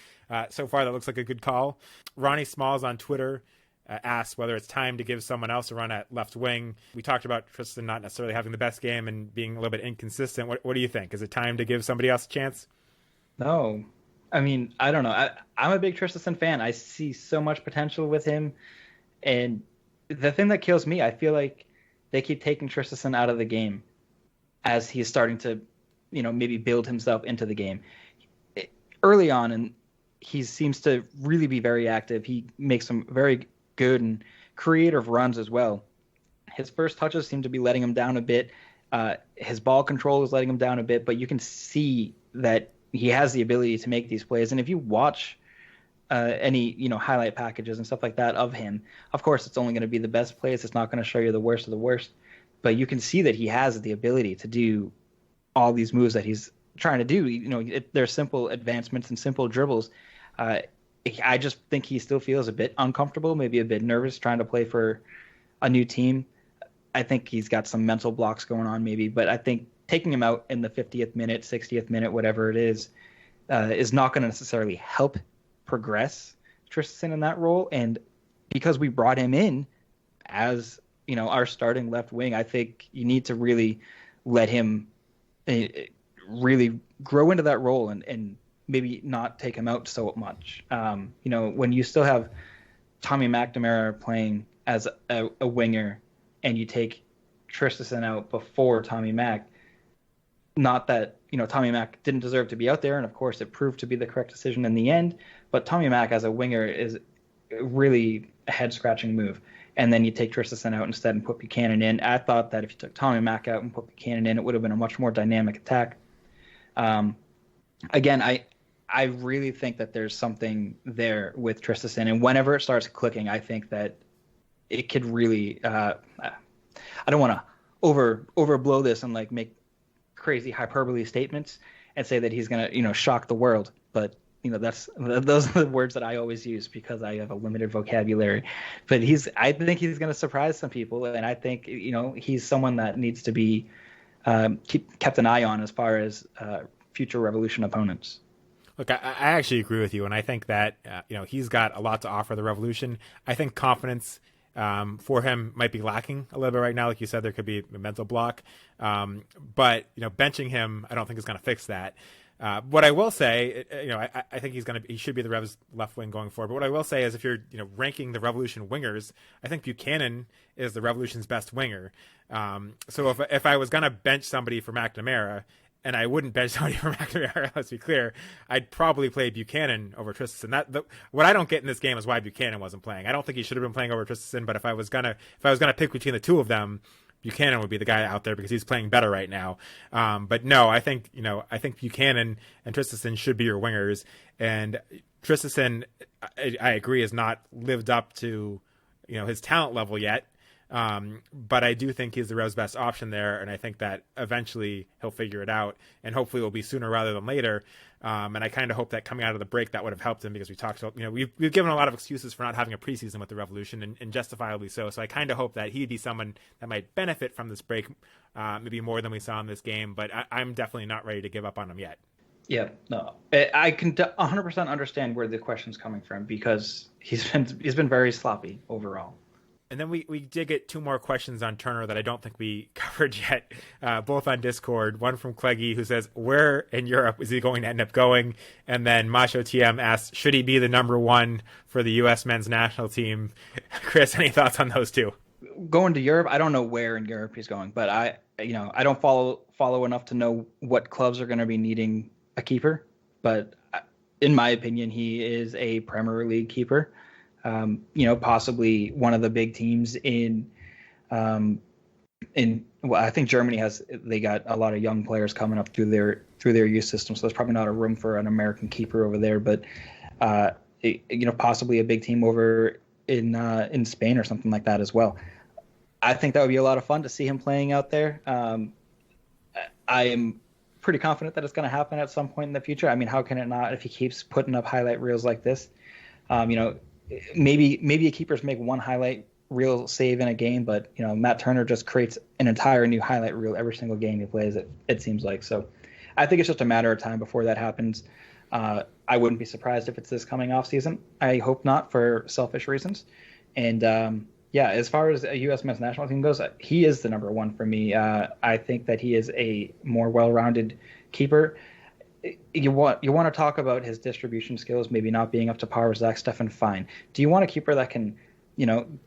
S1: So far, that looks like a good call. Ronnie Smalls on Twitter asks whether it's time to give someone else a run at left wing. We talked about Tristan not necessarily having the best game and being a little bit inconsistent. What do you think? Is it time to give somebody else a chance?
S2: No. I mean, I don't know. I'm a big Tristan fan. I see so much potential with him. And the thing that kills me, I feel like they keep taking Tristan out of the game as he's starting to, maybe build himself into the game. Early on, and he seems to really be very active. He makes some very good and creative runs as well. His first touches seem to be letting him down a bit. His ball control is letting him down a bit, but you can see that he has the ability to make these plays. And if you watch any, highlight packages and stuff like that of him, of course, it's only going to be the best plays. It's not going to show you the worst of the worst. But you can see that he has the ability to do all these moves that he's trying to do. They're simple advancements and simple dribbles. I just think he still feels a bit uncomfortable, maybe a bit nervous trying to play for a new team. I think he's got some mental blocks going on maybe, but I think taking him out in the 50th minute, 60th minute, whatever it is not going to necessarily help progress Tristan in that role. And because we brought him in as, our starting left wing, I think you need to really let him really grow into that role and maybe not take him out so much. When you still have Tommy McNamara playing as a winger and you take Tristan out before Tommy Mac, not that, Tommy Mac didn't deserve to be out there, and of course it proved to be the correct decision in the end, but Tommy Mac as a winger is really a head-scratching move. And then you take Tristan out instead and put Buchanan in. I thought that if you took Tommy Mac out and put Buchanan in, it would have been a much more dynamic attack. Again, I really think that there's something there with Tristan, and whenever it starts clicking, I think that it could really I don't want to overblow this and make crazy hyperbole statements and say that he's gonna shock the world, but those are the words that I always use because I have a limited vocabulary. But I think he's gonna surprise some people, and I think he's someone that needs to be kept an eye on as far as future Revolution opponents.
S1: Look, I actually agree with you, and I think that he's got a lot to offer the Revolution. I think confidence for him might be lacking a little bit right now. Like you said, there could be a mental block. But benching him, I don't think is going to fix that. What I will say, I think he should be the Revs left wing going forward. But what I will say is, if you're ranking the Revolution wingers, I think Buchanan is the Revolution's best winger. So if I was going to bench somebody for McNamara, and I wouldn't bench somebody for McNamara, let's be clear, I'd probably play Buchanan over Tristan. What I don't get in this game is why Buchanan wasn't playing. I don't think he should have been playing over Tristan, but if I was gonna pick between the two of them, Buchanan would be the guy out there because he's playing better right now. But no, I think Buchanan and Tristan should be your wingers. And Tristan, I agree, has not lived up to his talent level yet. But I do think he's the Revs' best option there, and I think that eventually he'll figure it out, and hopefully it will be sooner rather than later. And I kind of hope that coming out of the break that would have helped him, because we talked about, we've given a lot of excuses for not having a preseason with the Revolution, and justifiably so. So I kind of hope that he'd be someone that might benefit from this break, maybe more than we saw in this game. But I'm definitely not ready to give up on him yet.
S2: Yeah, no, I can 100% understand where the question's coming from, because he's been very sloppy overall.
S1: And then we did get two more questions on Turner that I don't think we covered yet, both on Discord. One from Cleggy, who says, where in Europe is he going to end up going? And then Macho TM asks, should he be the number one for the U.S. men's national team? Chris, any thoughts on those two?
S2: Going to Europe, I don't know where in Europe he's going, but I don't follow enough to know what clubs are going to be needing a keeper. But in my opinion, he is a Premier League keeper. Possibly one of the big teams um, well, I think they got a lot of young players coming up through their youth system, so there's probably not a room for an American keeper over there, but possibly a big team over in Spain or something like that as well. I think that would be a lot of fun to see him playing out there. I am pretty confident that it's going to happen at some point in the future. I mean, how can it not if he keeps putting up highlight reels like this? Maybe keepers make one highlight reel save in a game, but Matt Turner just creates an entire new highlight reel every single game he plays. It seems like. So I think it's just a matter of time before that happens. I wouldn't be surprised if it's this coming off season. I hope not for selfish reasons. And as far as a U.S. men's national team goes, he is the number one for me. I think that he is a more well-rounded keeper. You want to talk about his distribution skills maybe not being up to par with Zach Steffen, fine. Do you want a keeper that can,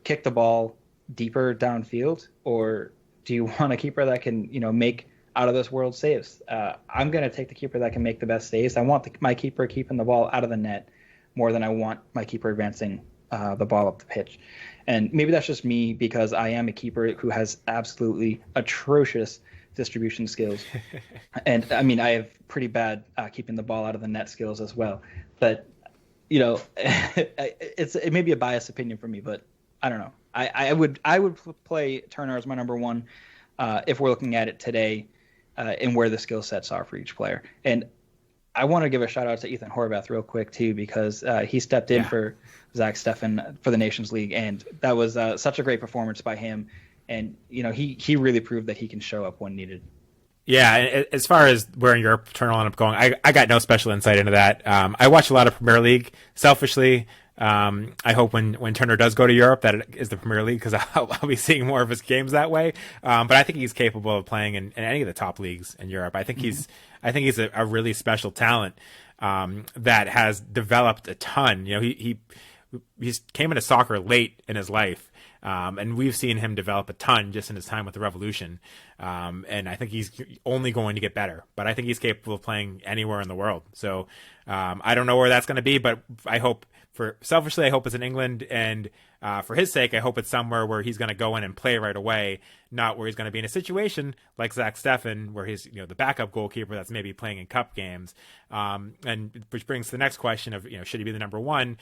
S2: kick the ball deeper downfield, or do you want a keeper that can, make out of this world saves? I'm going to take the keeper that can make the best saves. I want my keeper keeping the ball out of the net more than I want my keeper advancing the ball up the pitch. And maybe that's just me because I am a keeper who has absolutely atrocious distribution skills. And I mean, I have pretty bad keeping the ball out of the net skills as well. But, it may be a biased opinion for me, but I don't know. I would play Turner as my number one if we're looking at it today and where the skill sets are for each player. And I want to give a shout out to Ethan Horvath real quick too, because he stepped in for Zach Steffen for the Nations League, and that was such a great performance by him. And he really proved that he can show up when needed.
S1: Yeah, and as far as where Europe Turner will end up going, I got no special insight into that. I watch a lot of Premier League. Selfishly, I hope when Turner does go to Europe that it is the Premier League, because I'll be seeing more of his games that way. But I think he's capable of playing in any of the top leagues in Europe. I think he's a really special talent that has developed a ton. He came into soccer late in his life. And we've seen him develop a ton just in his time with the Revolution. And I think he's only going to get better, but I think he's capable of playing anywhere in the world. So, I don't know where that's going to be, but I hope selfishly, I hope it's in England. And, for his sake, I hope it's somewhere where he's going to go in and play right away, not where he's going to be in a situation like Zach Steffen, where he's, the backup goalkeeper that's maybe playing in cup games. And which brings to the next question of, should he be the number one?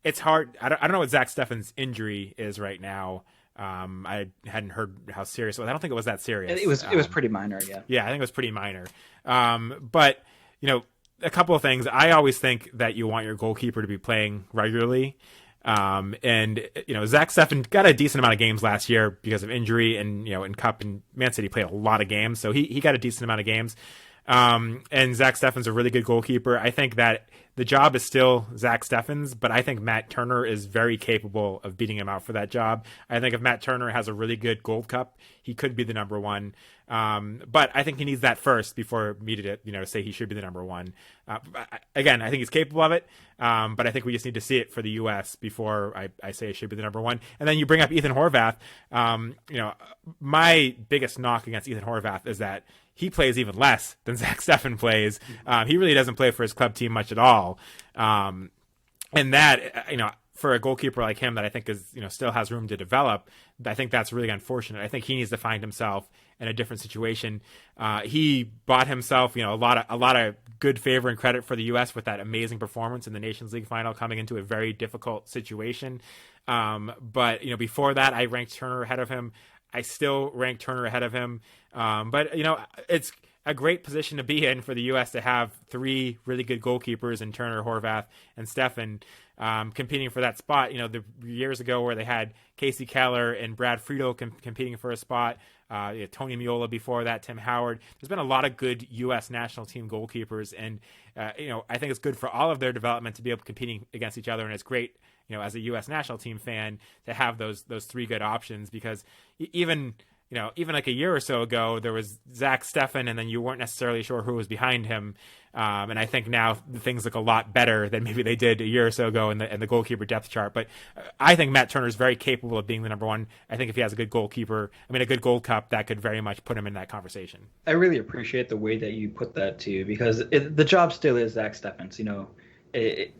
S1: It's hard. I don't know what Zach Steffen's injury is right now. I hadn't heard how serious it was. I don't think it was that serious.
S2: It was pretty minor, yeah.
S1: Yeah, I think it was pretty minor. But, a couple of things. I always think that you want your goalkeeper to be playing regularly. And, Zach Steffen got a decent amount of games last year because of injury, and, in Cup and Man City played a lot of games. So he got a decent amount of games. And Zach Steffen's a really good goalkeeper. I think that the job is still Zach Steffen's, but I think Matt Turner is very capable of beating him out for that job. I think if Matt Turner has a really good Gold Cup, he could be the number one. But I think he needs that first before me to say he should be the number one. Again, I think he's capable of it. But I think we just need to see it for the U.S. before I say it should be the number one. And then you bring up Ethan Horvath. My biggest knock against Ethan Horvath is that he plays even less than Zach Steffen plays. He really doesn't play for his club team much at all. And that, for a goalkeeper like him that I think is, still has room to develop, I think that's really unfortunate. I think he needs to find himself in a different situation. He bought himself, a lot of good favor and credit for the U.S. with that amazing performance in the Nations League final, coming into a very difficult situation. But before that, I ranked Turner ahead of him. I still rank Turner ahead of him. But it's a great position to be in for the U.S. to have three really good goalkeepers in Turner, Horvath, and Steffen competing for that spot. The years ago where they had Casey Keller and Brad Friedel competing for a spot, Tony Miola before that, Tim Howard. There's been a lot of good U.S. national team goalkeepers, and I think it's good for all of their development to be able to competing against each other, and it's great, as a U.S. national team fan, to have those three good options, because even even like a year or so ago, there was Zach Steffen, and then you weren't necessarily sure who was behind him. And I think now things look a lot better than maybe they did a year or so ago in the goalkeeper depth chart. But I think Matt Turner is very capable of being the number one. I think if he has a good goalkeeper, a good Gold Cup, that could very much put him in that conversation.
S2: I really appreciate the way that you put that too, because the job still is Zach Steffen's.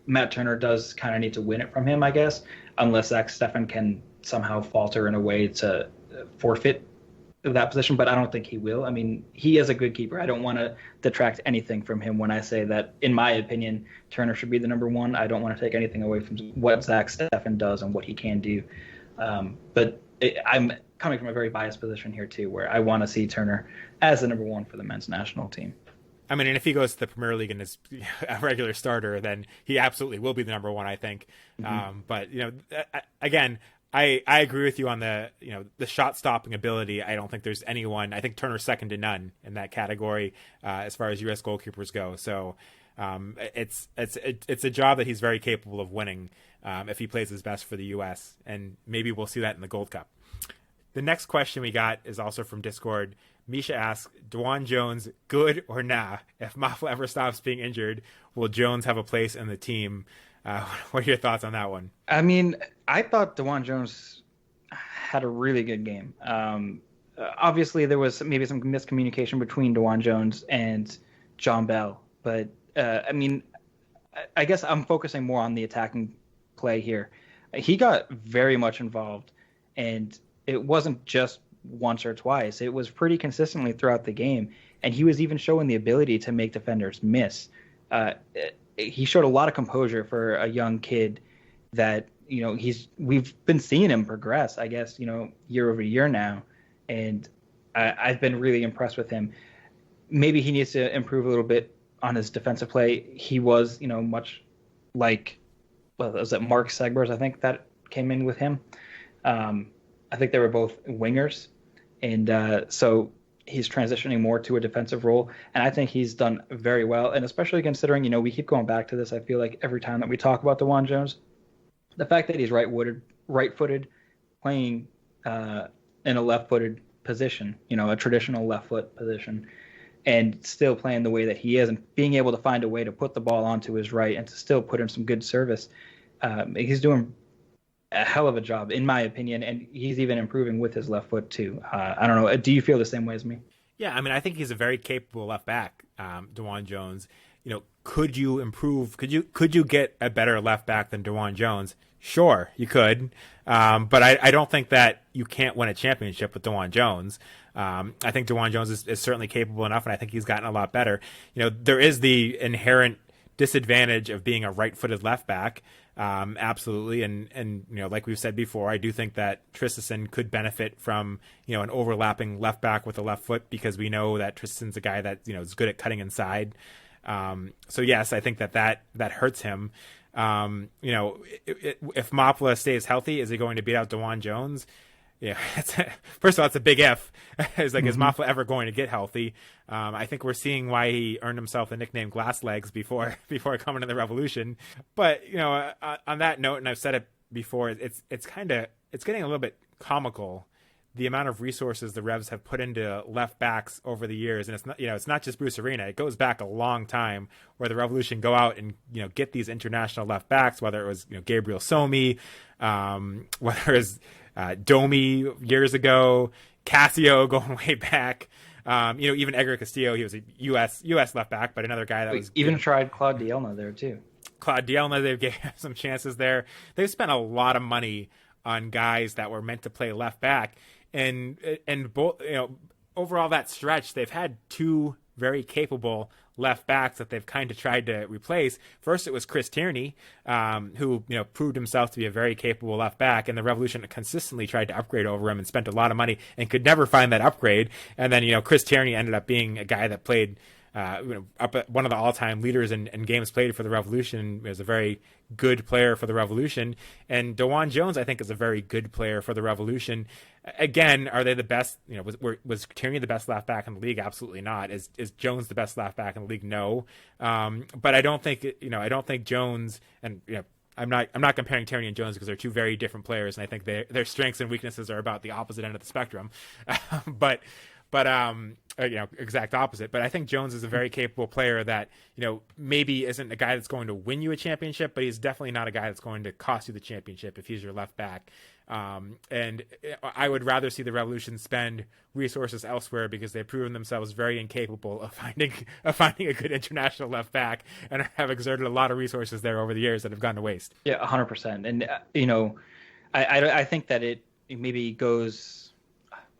S2: Matt Turner does kind of need to win it from him, I guess, unless Zach Steffen can somehow falter in a way to forfeit that position, but I don't think he will. He is a good keeper. I don't want to detract anything from him when I say that, in my opinion, Turner should be the number one. I don't want to take anything away from what Zach Steffen does and what he can do. But I'm coming from a very biased position here, too, where I want to see Turner as the number one for the men's national team.
S1: And if he goes to the Premier League and is a regular starter, then he absolutely will be the number one, I think. Mm-hmm. But, again, I agree with you on the shot stopping ability. I don't think there's anyone. I think Turner's second to none in that category as far as U.S. goalkeepers go. So it's a job that he's very capable of winning if he plays his best for the U.S. And maybe we'll see that in the Gold Cup. The next question we got is also from Discord. Misha asks, DeJuan Jones, good or nah? If Mafla ever stops being injured, will Jones have a place in the team? What are your thoughts on that one?
S2: I thought DeJuan Jones had a really good game. Obviously, there was maybe some miscommunication between DeJuan Jones and John Bell. But, I guess I'm focusing more on the attacking play here. He got very much involved, and it wasn't just once or twice. It was pretty consistently throughout the game, and he was even showing the ability to make defenders miss. He showed a lot of composure for a young kid that, we've been seeing him progress, I guess, year over year now. And I've been really impressed with him. Maybe he needs to improve a little bit on his defensive play. He was, much like, was it Mark Segbers, I think, that came in with him. I think they were both wingers. And so he's transitioning more to a defensive role, and I think he's done very well. And especially considering, we keep going back to this, I feel like every time that we talk about DeJuan Jones, the fact that he's right-footed, playing in a left-footed position, a traditional left foot position, and still playing the way that he is, and being able to find a way to put the ball onto his right and to still put in some good service. He's doing a hell of a job, in my opinion, and he's even improving with his left foot too. I don't know. Do you feel the same way as me?
S1: Yeah, I think he's a very capable left back, DeJuan Jones. Could you improve? Could you get a better left back than DeJuan Jones? Sure, you could, but I don't think that you can't win a championship with DeJuan Jones. I think DeJuan Jones is certainly capable enough, and I think he's gotten a lot better. There is the inherent disadvantage of being a right-footed left back. Absolutely. And like we've said before, I do think that Tristison could benefit from, an overlapping left back with a left foot, because we know that Tristason's a guy that, is good at cutting inside. So yes, I think that hurts him. If Mapla stays healthy, is he going to beat out DeJuan Jones? Yeah. First of all, it's a big if. It's like, is Mafla ever going to get healthy? I think we're seeing why he earned himself the nickname Glass Legs before coming to the Revolution. But, on that note, and I've said it before, it's getting a little bit comical, the amount of resources the Revs have put into left backs over the years. And it's not just Bruce Arena. It goes back a long time where the Revolution go out and, get these international left backs, whether it was, Gabriel Somi, whether it was Domi years ago, Casio going way back. Even Edgar Castillo, he was a U.S. left back, but another guy that was
S2: even
S1: good.
S2: Tried Claude Dielna there too.
S1: Claude Dielna, they've gave some chances there. They've spent a lot of money on guys that were meant to play left back, and both, overall that stretch, they've had two very capable left backs that they've kind of tried to replace. First, it was Chris Tierney, who proved himself to be a very capable left back, and the Revolution consistently tried to upgrade over him and spent a lot of money and could never find that upgrade. And then Chris Tierney ended up being a guy that played up at one of the all-time leaders in games played for the Revolution. He was a very good player for the Revolution. And DeJuan Jones, I think, is a very good player for the Revolution. Again, are they the best? Was Tierney the best left back in the league? Absolutely not. Is Jones the best left back in the league? No. But I don't think Jones, and I'm not comparing Tierney and Jones because they're two very different players, and I think their strengths and weaknesses are about the opposite end of the spectrum. but exact opposite. But I think Jones is a very capable player that, maybe isn't a guy that's going to win you a championship, but he's definitely not a guy that's going to cost you the championship if he's your left back. And I would rather see the Revolution spend resources elsewhere because they've proven themselves very incapable of finding a good international left back, and have exerted a lot of resources there over the years that have gone to waste.
S2: Yeah, 100%. And I think that it maybe goes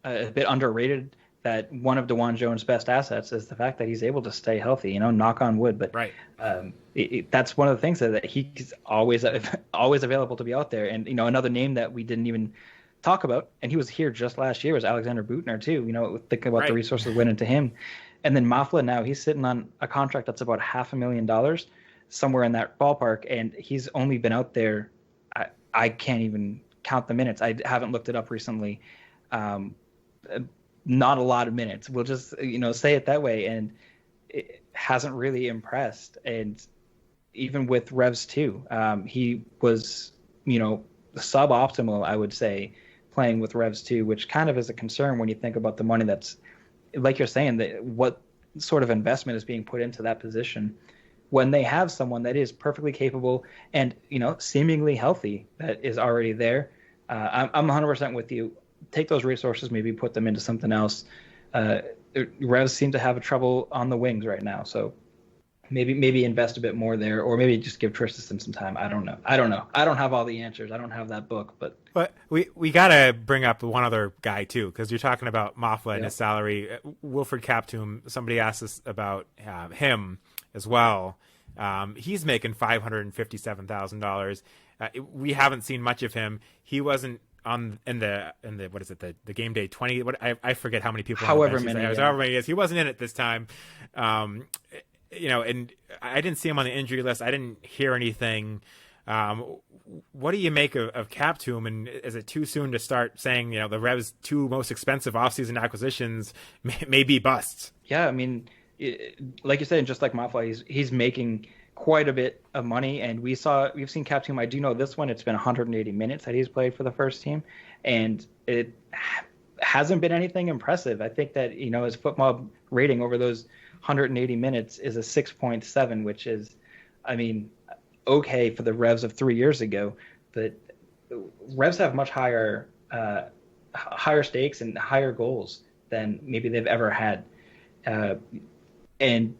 S2: a bit underrated that one of DeJuan Jones' best assets is the fact that he's able to stay healthy, knock on wood. But
S1: right.
S2: That's one of the things that he's always available to be out there. And, another name that we didn't even talk about, and he was here just last year, was Alexander Butner too, thinking about the resources went into him. And then Mafla, now he's sitting on a contract that's about $500,000, somewhere in that ballpark. And he's only been out there. I can't even count the minutes. I haven't looked it up recently. Not a lot of minutes. We'll just, say it that way. And it hasn't really impressed. And even with Revs too, he was, suboptimal, I would say, playing with Revs too, which kind of is a concern when you think about the money that's, like you're saying, that what sort of investment is being put into that position when they have someone that is perfectly capable and, seemingly healthy that is already there. I'm 100% with you. Take those resources, maybe put them into something else. Revs seem to have trouble on the wings right now, so maybe invest a bit more there, or maybe just give Tristan some time. I don't know. I don't have all the answers. I don't have that book, but
S1: we gotta bring up one other guy too, because you're talking about Mafla and his salary. Wilfred Kaptoum. Somebody asked us about him as well. He's making $557,000. We haven't seen much of him. He wasn't in the what is it, the game day 20, I forget how many people,
S2: however many
S1: it is. He wasn't in it this time. And I didn't see him on the injury list. I didn't hear anything. What do you make of Kaptoum, and is it too soon to start saying, the Revs' two most expensive offseason acquisitions may be busts?
S2: Yeah, I mean, like you said, and just like Mafla, he's making quite a bit of money, and we've seen Kaptoum. I do know this one, it's been 180 minutes that he's played for the first team, and it hasn't been anything impressive. I think that his football rating over those 180 minutes is a 6.7, which is, okay for the Revs of 3 years ago, but Revs have much higher stakes and higher goals than maybe they've ever had, and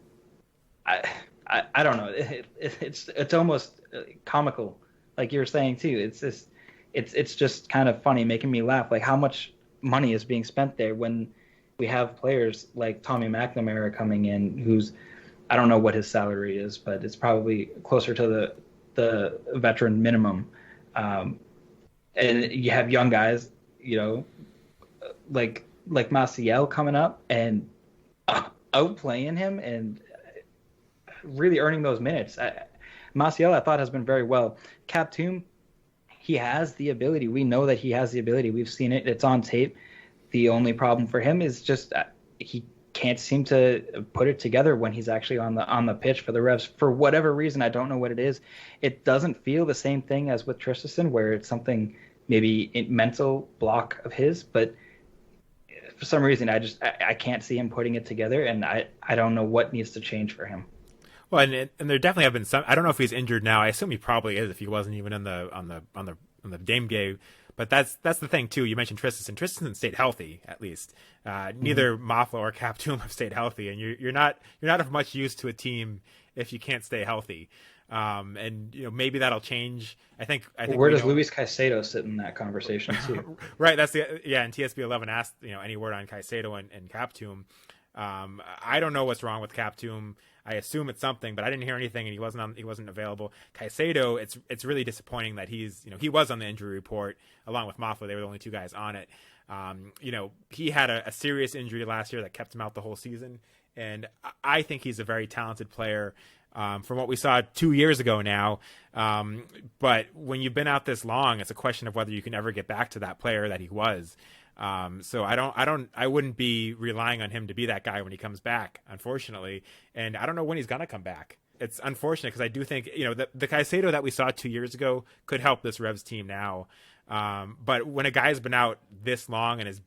S2: I don't know. It's almost comical, like you were saying too. It's just kind of funny, making me laugh. Like, how much money is being spent there when we have players like Tommy McNamara coming in, who's, I don't know what his salary is, but it's probably closer to the veteran minimum. And you have young guys, like Maciel coming up and outplaying him and really earning those minutes. Maciel, I thought, has been very well. Kaptoum, he has the ability. We know that he has the ability. We've seen it. It's on tape. The only problem for him is just he can't seem to put it together when he's actually on the pitch for the Revs. For whatever reason, I don't know what it is. It doesn't feel the same thing as with Tristan, where it's something maybe a mental block of his, but for some reason I can't see him putting it together, and I don't know what needs to change for him.
S1: Well, and there definitely have been some. I don't know if he's injured now. I assume he probably is if he wasn't even on the game day. But that's the thing too. You mentioned Tristan. Tristan stayed healthy, at least. Neither Mafla or Kaptoum have stayed healthy, and you're not of much use to a team if you can't stay healthy. And maybe that'll change. I think.
S2: Where does Luis Caicedo sit in that conversation too?
S1: Right. That's and TSB 11 asked any word on Caicedo and Kaptoum. I don't know what's wrong with Kaptoum. I assume it's something, but I didn't hear anything, and he wasn't available. Caicedo, it's really disappointing that he was on the injury report along with Mafla. They were the only two guys on it. He had a serious injury last year that kept him out the whole season, and I think he's a very talented player. From what we saw 2 years ago now, but when you've been out this long, it's a question of whether you can ever get back to that player that he was. So I wouldn't be relying on him to be that guy when he comes back, unfortunately. And I don't know when he's going to come back. it's unfortunate because I do think, the Caicedo that we saw 2 years ago could help this Revs team now. But when a guy's been out this long and is,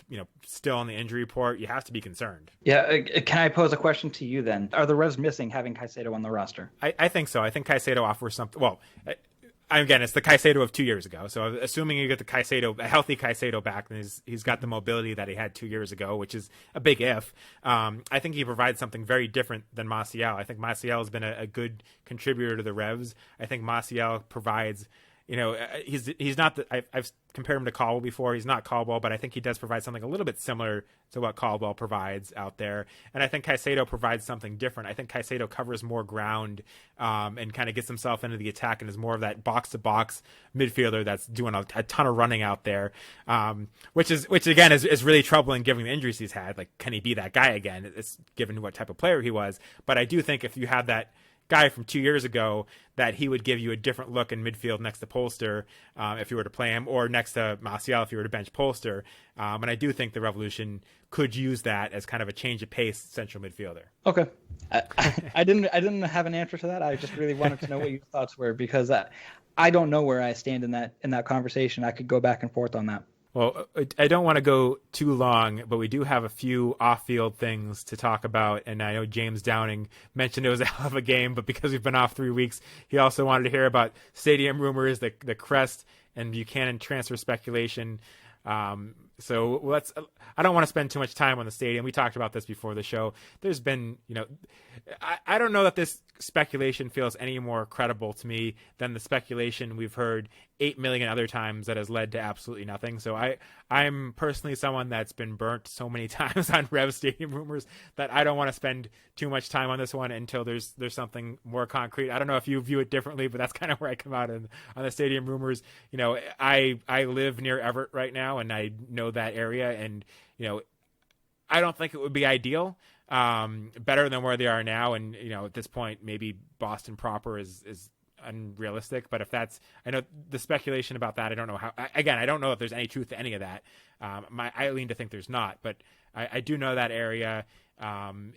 S1: still on the injury report, you have to be concerned.
S2: Yeah. Can I pose a question to you then? Are the Revs missing having Caicedo on the roster?
S1: I think so. I think Caicedo offers something. Well, again, it's the Caicedo of 2 years ago. So assuming you get a healthy Caicedo back, then he's got the mobility that he had 2 years ago, which is a big if. I think he provides something very different than Maciel. I think Maciel has been a good contributor to the Revs. I think Maciel provides, he's not I've compared him to Caldwell before. He's not Caldwell, but I think he does provide something a little bit similar to what Caldwell provides out there. And I think Caicedo provides something different. I think Caicedo covers more ground and kind of gets himself into the attack and is more of that box-to-box midfielder that's doing a ton of running out there, which again is really troubling given the injuries he's had. Like, can he be that guy again? It's given what type of player he was. But I do think if you have that guy from 2 years ago, that he would give you a different look in midfield next to Polster if you were to play him, or next to Maciel if you were to bench Polster. And I do think the Revolution could use that as kind of a change of pace central midfielder.
S2: Okay. I didn't have an answer to that. I just really wanted to know what your thoughts were, because I don't know where I stand in that conversation. I could go back and forth on that.
S1: Well, I don't want to go too long, but we do have a few off-field things to talk about. And I know James Downing mentioned it was a hell of a game, but because we've been off 3 weeks, he also wanted to hear about stadium rumors, the Crest and Buchanan transfer speculation. So I don't want to spend too much time on the stadium. We talked about this before the show. There's been, I don't know that this speculation feels any more credible to me than the speculation we've heard 8 million other times that has led to absolutely nothing. So I'm personally someone that's been burnt so many times on Rev stadium rumors that I don't want to spend too much time on this one until there's something more concrete. I don't know if you view it differently, but that's kind of where I come out on the stadium rumors. I live near Everett right now, and I know that area, and I don't think it would be ideal. Better than where they are now, and at this point maybe Boston proper is unrealistic, but if that's, I know the speculation about that, I don't know how, again, I don't know if there's any truth to any of that. I lean to think there's not, but I do know that area.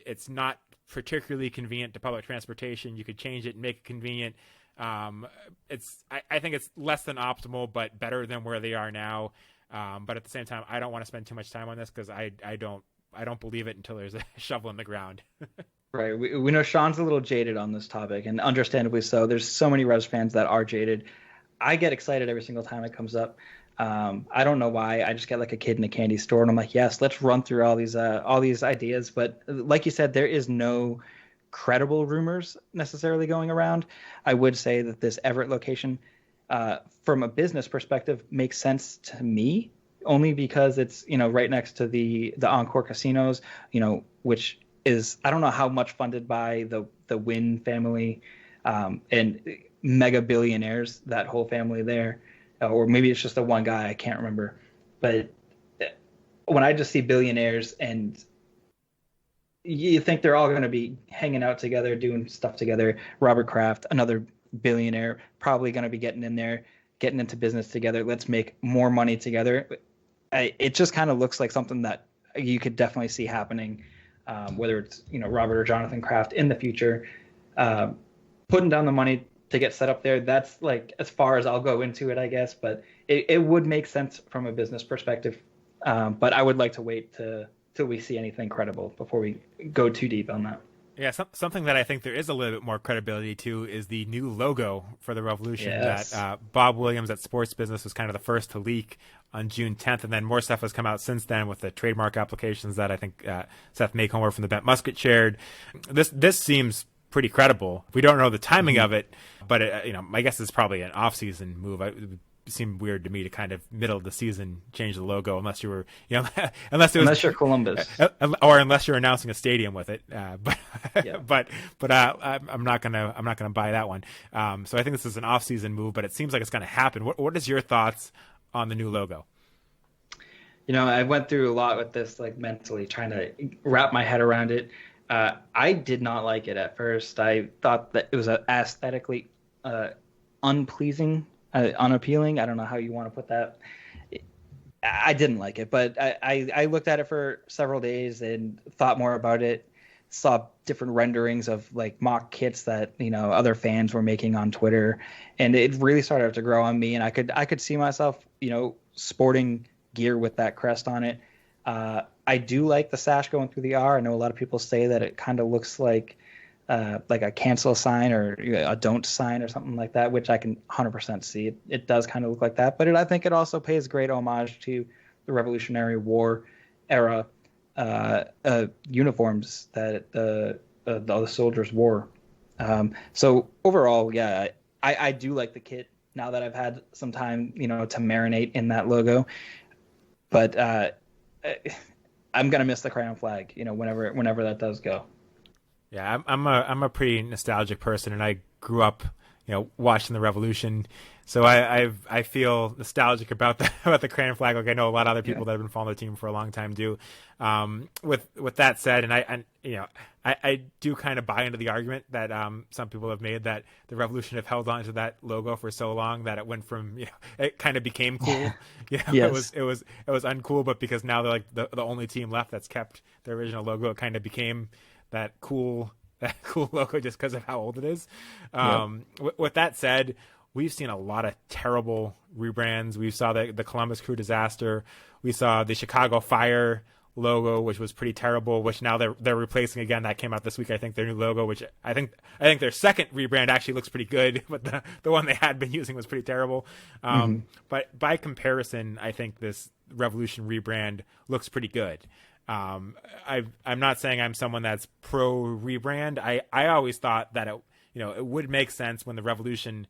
S1: It's not particularly convenient to public transportation. You could change it and make it convenient. I think it's less than optimal, but better than where they are now. But at the same time, I don't want to spend too much time on this because I don't believe it until there's a shovel in the ground.
S2: Right. We know Sean's a little jaded on this topic, and understandably so. There's so many Revs fans that are jaded. I get excited every single time it comes up. I don't know why. I just get like a kid in a candy store, and I'm like, yes, let's run through all these ideas. But like you said, there is no credible rumors necessarily going around. I would say that this Everett location, from a business perspective, makes sense to me, only because it's right next to the Encore casinos, which is, I don't know how much funded by the Wynn family and mega billionaires, that whole family there, or maybe it's just the one guy, I can't remember. But when I just see billionaires, and you think they're all going to be hanging out together, doing stuff together. Robert Kraft, another billionaire, probably going to be getting in there, getting into business together. Let's make more money together. It just kind of looks like something that you could definitely see happening, whether it's Robert or Jonathan Kraft in the future, putting down the money to get set up there. That's like as far as I'll go into it, I guess. But it would make sense from a business perspective. But I would like to wait till we see anything credible before we go too deep on that.
S1: Yeah, something that I think there is a little bit more credibility to is the new logo for the Revolution.
S2: Yes.
S1: That Bob Williams at Sports Business was kind of the first to leak on June 10th, and then more stuff has come out since then with the trademark applications that I think Seth Maycomer from the Bent Musket shared. This seems pretty credible. We don't know the timing of it, but I guess it's probably an off-season move. It would seem weird to me to kind of middle of the season change the logo unless you were, unless
S2: you're Columbus,
S1: or unless you're announcing a stadium with it. But
S2: yeah.
S1: but I'm not gonna buy that one. So I think this is an off-season move, but it seems like it's gonna happen. What is your thoughts on the new logo?
S2: I went through a lot with this, like mentally trying to wrap my head around it. I did not like it at first. I thought that it was aesthetically unpleasing. Unappealing. I don't know how you want to put that. I didn't like it, but I looked at it for several days and thought more about it. saw different renderings of like mock kits that other fans were making on Twitter, and it really started to grow on me. And I could see myself sporting gear with that crest on it. I do like the sash going through the R. I know a lot of people say that it kind of looks like a cancel sign or a don't sign or something like that, which I can 100% see. It does kind of look like that, but I think it also pays great homage to the Revolutionary War era uniforms that the soldiers wore. So overall, yeah, I do like the kit now that I've had some time, to marinate in that logo. But I'm gonna miss the crayon flag, whenever that does go.
S1: Yeah, I'm a pretty nostalgic person, and I grew up, watching the Revolution, so I feel nostalgic about the crayon flag. Like I know a lot of other people that have been following the team for a long time do. With that said, and I do kind of buy into the argument that some people have made that the Revolution have held on to that logo for so long that it went from it kind of became cool.
S2: Yes.
S1: It was uncool, but because now they're like the only team left that's kept the original logo, it kind of became that cool logo just because of how old it is. With that said, we've seen a lot of terrible rebrands. We saw the Columbus Crew disaster. We saw the Chicago Fire logo, which was pretty terrible, which now they're replacing again. That came out this week, I think, their new logo, which I think their second rebrand actually looks pretty good, but the one they had been using was pretty terrible. But by comparison, I think this Revolution rebrand looks pretty good. I'm not saying I'm someone that's pro rebrand. I always thought that it would make sense when the Revolution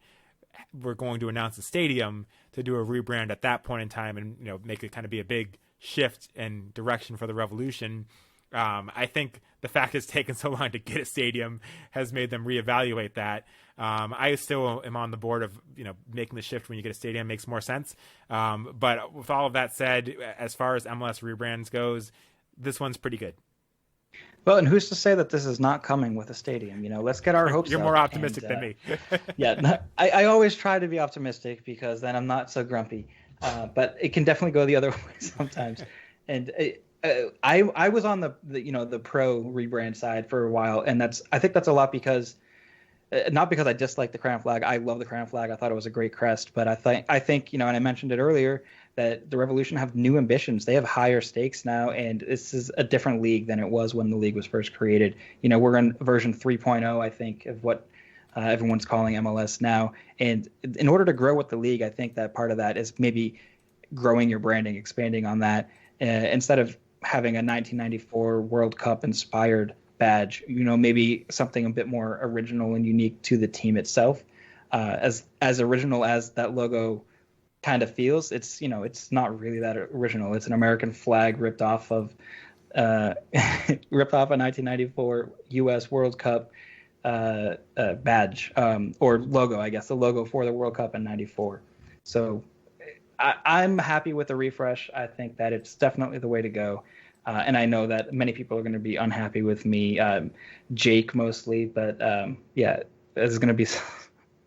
S1: were going to announce a stadium to do a rebrand at that point in time and make it kind of be a big shift in direction for the Revolution. I think the fact it's taken so long to get a stadium has made them reevaluate that. I still am on the board of making the shift when you get a stadium makes more sense. But with all of that said, as far as MLS rebrands goes, this one's pretty good.
S2: Well, and who's to say that this is not coming with a stadium? Let's get our hopes up.
S1: You're more optimistic than me.
S2: Yeah, I always try to be optimistic because then I'm not so grumpy. But it can definitely go the other way sometimes. And I was on the pro rebrand side for a while, and I think that's a lot because not because I dislike the crayon flag. I love the crayon flag. I thought it was a great crest. But I think and I mentioned it earlier, that the Revolution have new ambitions. They have higher stakes now, and this is a different league than it was when the league was first created. We're in version 3.0, I think, of what everyone's calling MLS now. And in order to grow with the league, I think that part of that is maybe growing your branding, expanding on that, instead of having a 1994 World Cup inspired badge, maybe something a bit more original and unique to the team itself. As original as that logo kind of feels, it's not really that original. It's an American flag ripped off a 1994 U.S. World Cup badge or logo, I guess, the logo for the World Cup in '94. So I'm happy with the refresh. I think that it's definitely the way to go. And I know that many people are going to be unhappy with me, Jake mostly, but there's going to be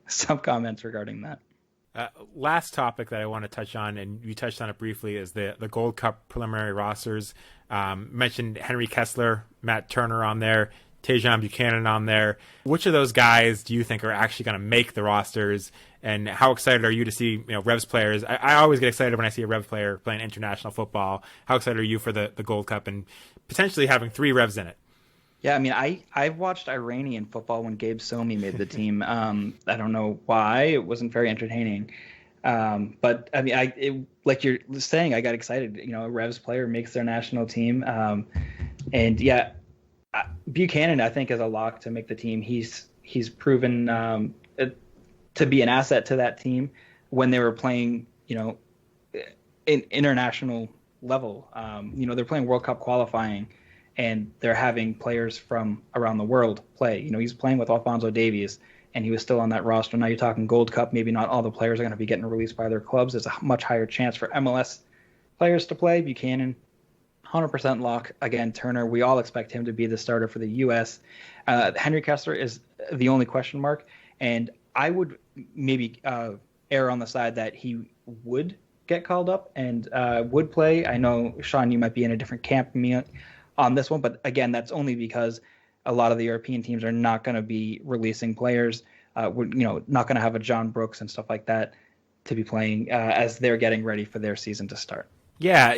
S2: some comments regarding that.
S1: Last topic that I want to touch on, and you touched on it briefly, is the Gold Cup preliminary rosters. Mentioned Henry Kessler, Matt Turner on there, Tejan Buchanan on there. Which of those guys do you think are actually going to make the rosters? And how excited are you to see Revs players? I always get excited when I see a Revs player playing international football. How excited are you for the Gold Cup and potentially having 3 Revs in it?
S2: Yeah, I mean, I've watched Iranian football when Gabe Somi made the team. I don't know why. It wasn't very entertaining. But I mean, like you're saying, I got excited. A Revs player makes their national team. And yeah, Buchanan, I think, is a lock to make the team. He's proven to be an asset to that team when they were playing, in international level. They're playing World Cup qualifying, and they're having players from around the world play. He's playing with Alphonso Davies, and he was still on that roster. Now you're talking Gold Cup. Maybe not all the players are going to be getting released by their clubs. There's a much higher chance for MLS players to play. Buchanan, 100% lock. Again, Turner, we all expect him to be the starter for the U.S. Henry Kessler is the only question mark, and I would maybe err on the side that he would get called up and would play. I know, Sean, you might be in a different camp than me on this one, but again, that's only because a lot of the European teams are not going to be releasing players. Not going to have a John Brooks and stuff like that to be playing as they're getting ready for their season to start.
S1: Yeah,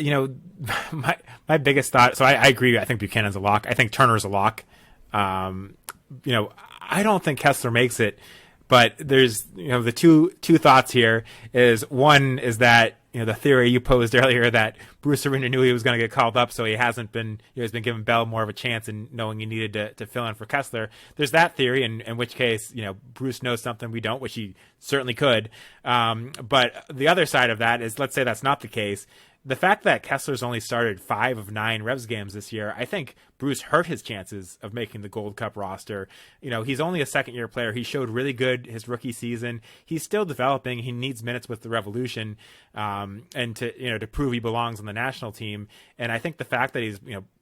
S1: my biggest thought. So I agree. I think Buchanan's a lock. I think Turner's a lock. I don't think Kessler makes it, but there's the two thoughts here. Is one is that the theory you posed earlier that Bruce Arena knew he was going to get called up, so he hasn't been. He's been giving Bell more of a chance and knowing he needed to fill in for Kessler. There's that theory, in which case Bruce knows something we don't, which he certainly could. But the other side of that is, let's say that's not the case. The fact that Kessler's only started 5 of 9 Revs games this year, I think Bruce hurt his chances of making the Gold Cup roster. He's only a second-year player. He showed really good his rookie season. He's still developing. He needs minutes with the Revolution, and to prove he belongs on the national team. And I think the fact that he's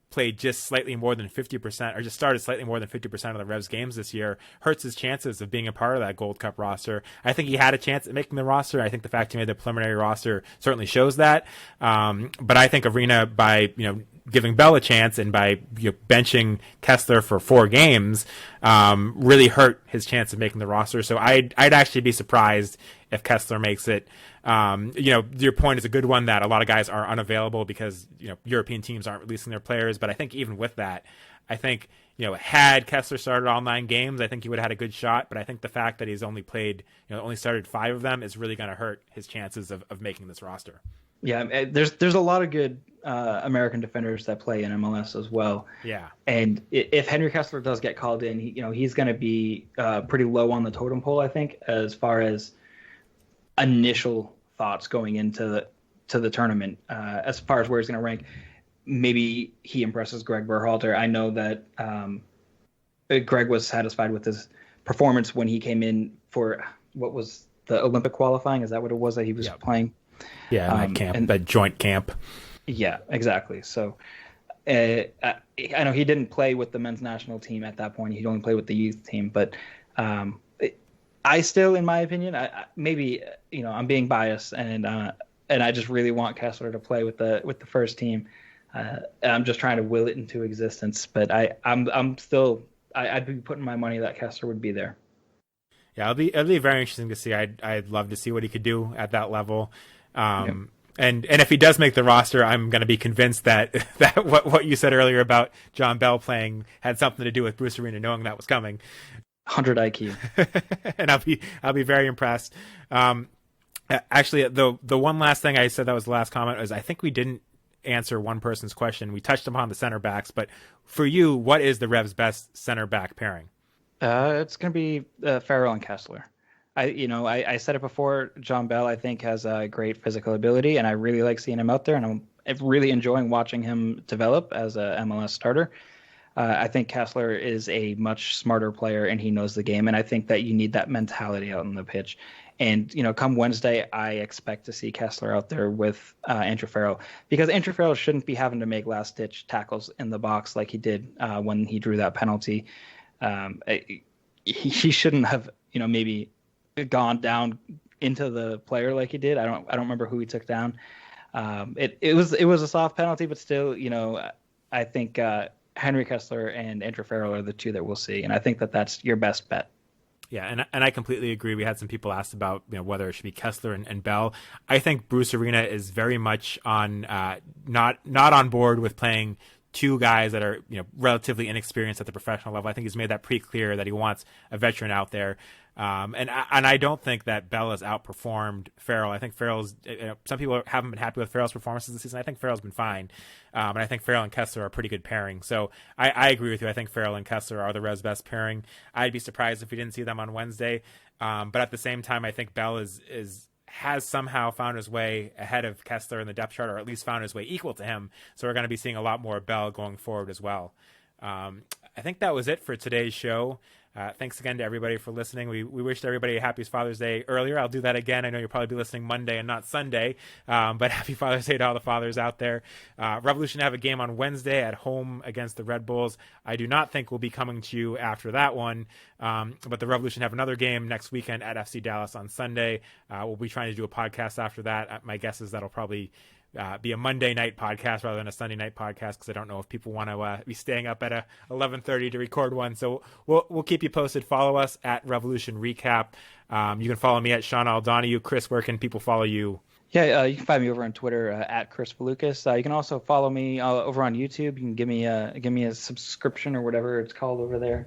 S1: played just slightly more than 50%, or just started slightly more than 50% of the Revs games this year, hurts his chances of being a part of that Gold Cup roster. I think he had a chance at making the roster. I think the fact he made the preliminary roster certainly shows that. But I think Arena, by giving Bell a chance and by benching Kessler for 4 games, really hurt his chance of making the roster. So I'd actually be surprised if Kessler makes it. Your point is a good one that a lot of guys are unavailable because European teams aren't releasing their players. But I think even with that, I think had Kessler started all 9 games, I think he would have had a good shot. But I think the fact that he's only played, only started 5 of them is really going to hurt his chances of making this roster.
S2: Yeah, there's a lot of good American defenders that play in MLS as well.
S1: Yeah,
S2: and if Henry Kessler does get called in, he's going to be pretty low on the totem pole, I think, as far as initial thoughts going into the tournament. As far as where he's going to rank, maybe he impresses Greg Berhalter. I know that Greg was satisfied with his performance when he came in for what was the Olympic qualifying. Is that what it was that he was playing?
S1: Yeah, that joint camp.
S2: Yeah, exactly. So I know he didn't play with the men's national team at that point. He'd only play with the youth team. But I still, in my opinion, maybe I'm being biased, and I just really want Kessler to play with the first team. I'm just trying to will it into existence. But I'm still I'd be putting my money that Kessler would be there.
S1: Yeah, it'll be very interesting to see. I'd love to see what he could do at that level. And if he does make the roster, I'm going to be convinced that what you said earlier about John Bell playing had something to do with Bruce Arena knowing that was coming.
S2: 100 IQ.
S1: And I'll be very impressed. Actually, the one last thing I said that was the last comment was I think we didn't answer one person's question. We touched upon the center backs, but for you, what is the Revs' best center back pairing?
S2: It's going to be Farrell and Kessler. I said it before. John Bell, I think, has a great physical ability, and I really like seeing him out there, and I'm really enjoying watching him develop as a MLS starter. I think Kessler is a much smarter player, and he knows the game, and I think that you need that mentality out on the pitch. And, come Wednesday, I expect to see Kessler out there with Andrew Farrell, because Andrew Farrell shouldn't be having to make last-ditch tackles in the box like he did when he drew that penalty. He shouldn't have, maybe gone down into the player like he did. I don't remember who he took down. It was a soft penalty, but still, I think Henry Kessler and Andrew Farrell are the two that we'll see, and I think that that's your best bet.
S1: Yeah, and I completely agree. We had some people ask about whether it should be Kessler and Bell. I think Bruce Arena is very much on not on board with playing 2 guys that are relatively inexperienced at the professional level. I think he's made that pretty clear that he wants a veteran out there. And I don't think that Bell has outperformed Farrell. I think Farrell's some people haven't been happy with Farrell's performances this season. I think Farrell's been fine. And I think Farrell and Kessler are a pretty good pairing. So I agree with you. I think Farrell and Kessler are the Revs' best pairing. I'd be surprised if we didn't see them on Wednesday. But at the same time, I think Bell has somehow found his way ahead of Kessler in the depth chart, or at least found his way equal to him. So we're going to be seeing a lot more Bell going forward as well. I think that was it for today's show. Thanks again to everybody for listening. We wished everybody a happy Father's Day earlier. I'll do that again. I know you'll probably be listening Monday and not Sunday, but happy Father's Day to all the fathers out there. Revolution have a game on Wednesday at home against the Red Bulls. I do not think we'll be coming to you after that one, but the Revolution have another game next weekend at FC Dallas on Sunday. We'll be trying to do a podcast after that. My guess is that'll probably be a Monday night podcast rather than a Sunday night podcast, because I don't know if people want to be staying up at 11:30 to record one. So we'll keep you posted. Follow us at Revolution Recap. You can follow me at Sean L. Donahue. Chris, where can people follow you?
S2: Yeah, you can find me over on Twitter at Kris Valukis. You can also follow me over on YouTube. You can give me a subscription or whatever it's called over there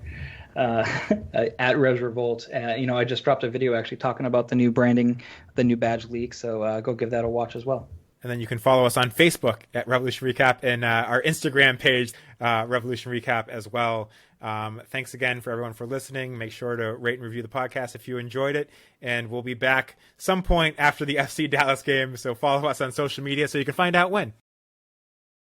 S2: at Revs Revolt. I just dropped a video actually talking about the new branding, the new badge leak. So go give that a watch as well.
S1: And then you can follow us on Facebook at Revolution Recap and our Instagram page, Revolution Recap as well. Thanks again for everyone for listening. Make sure to rate and review the podcast if you enjoyed it. And we'll be back some point after the FC Dallas game. So follow us on social media so you can find out when.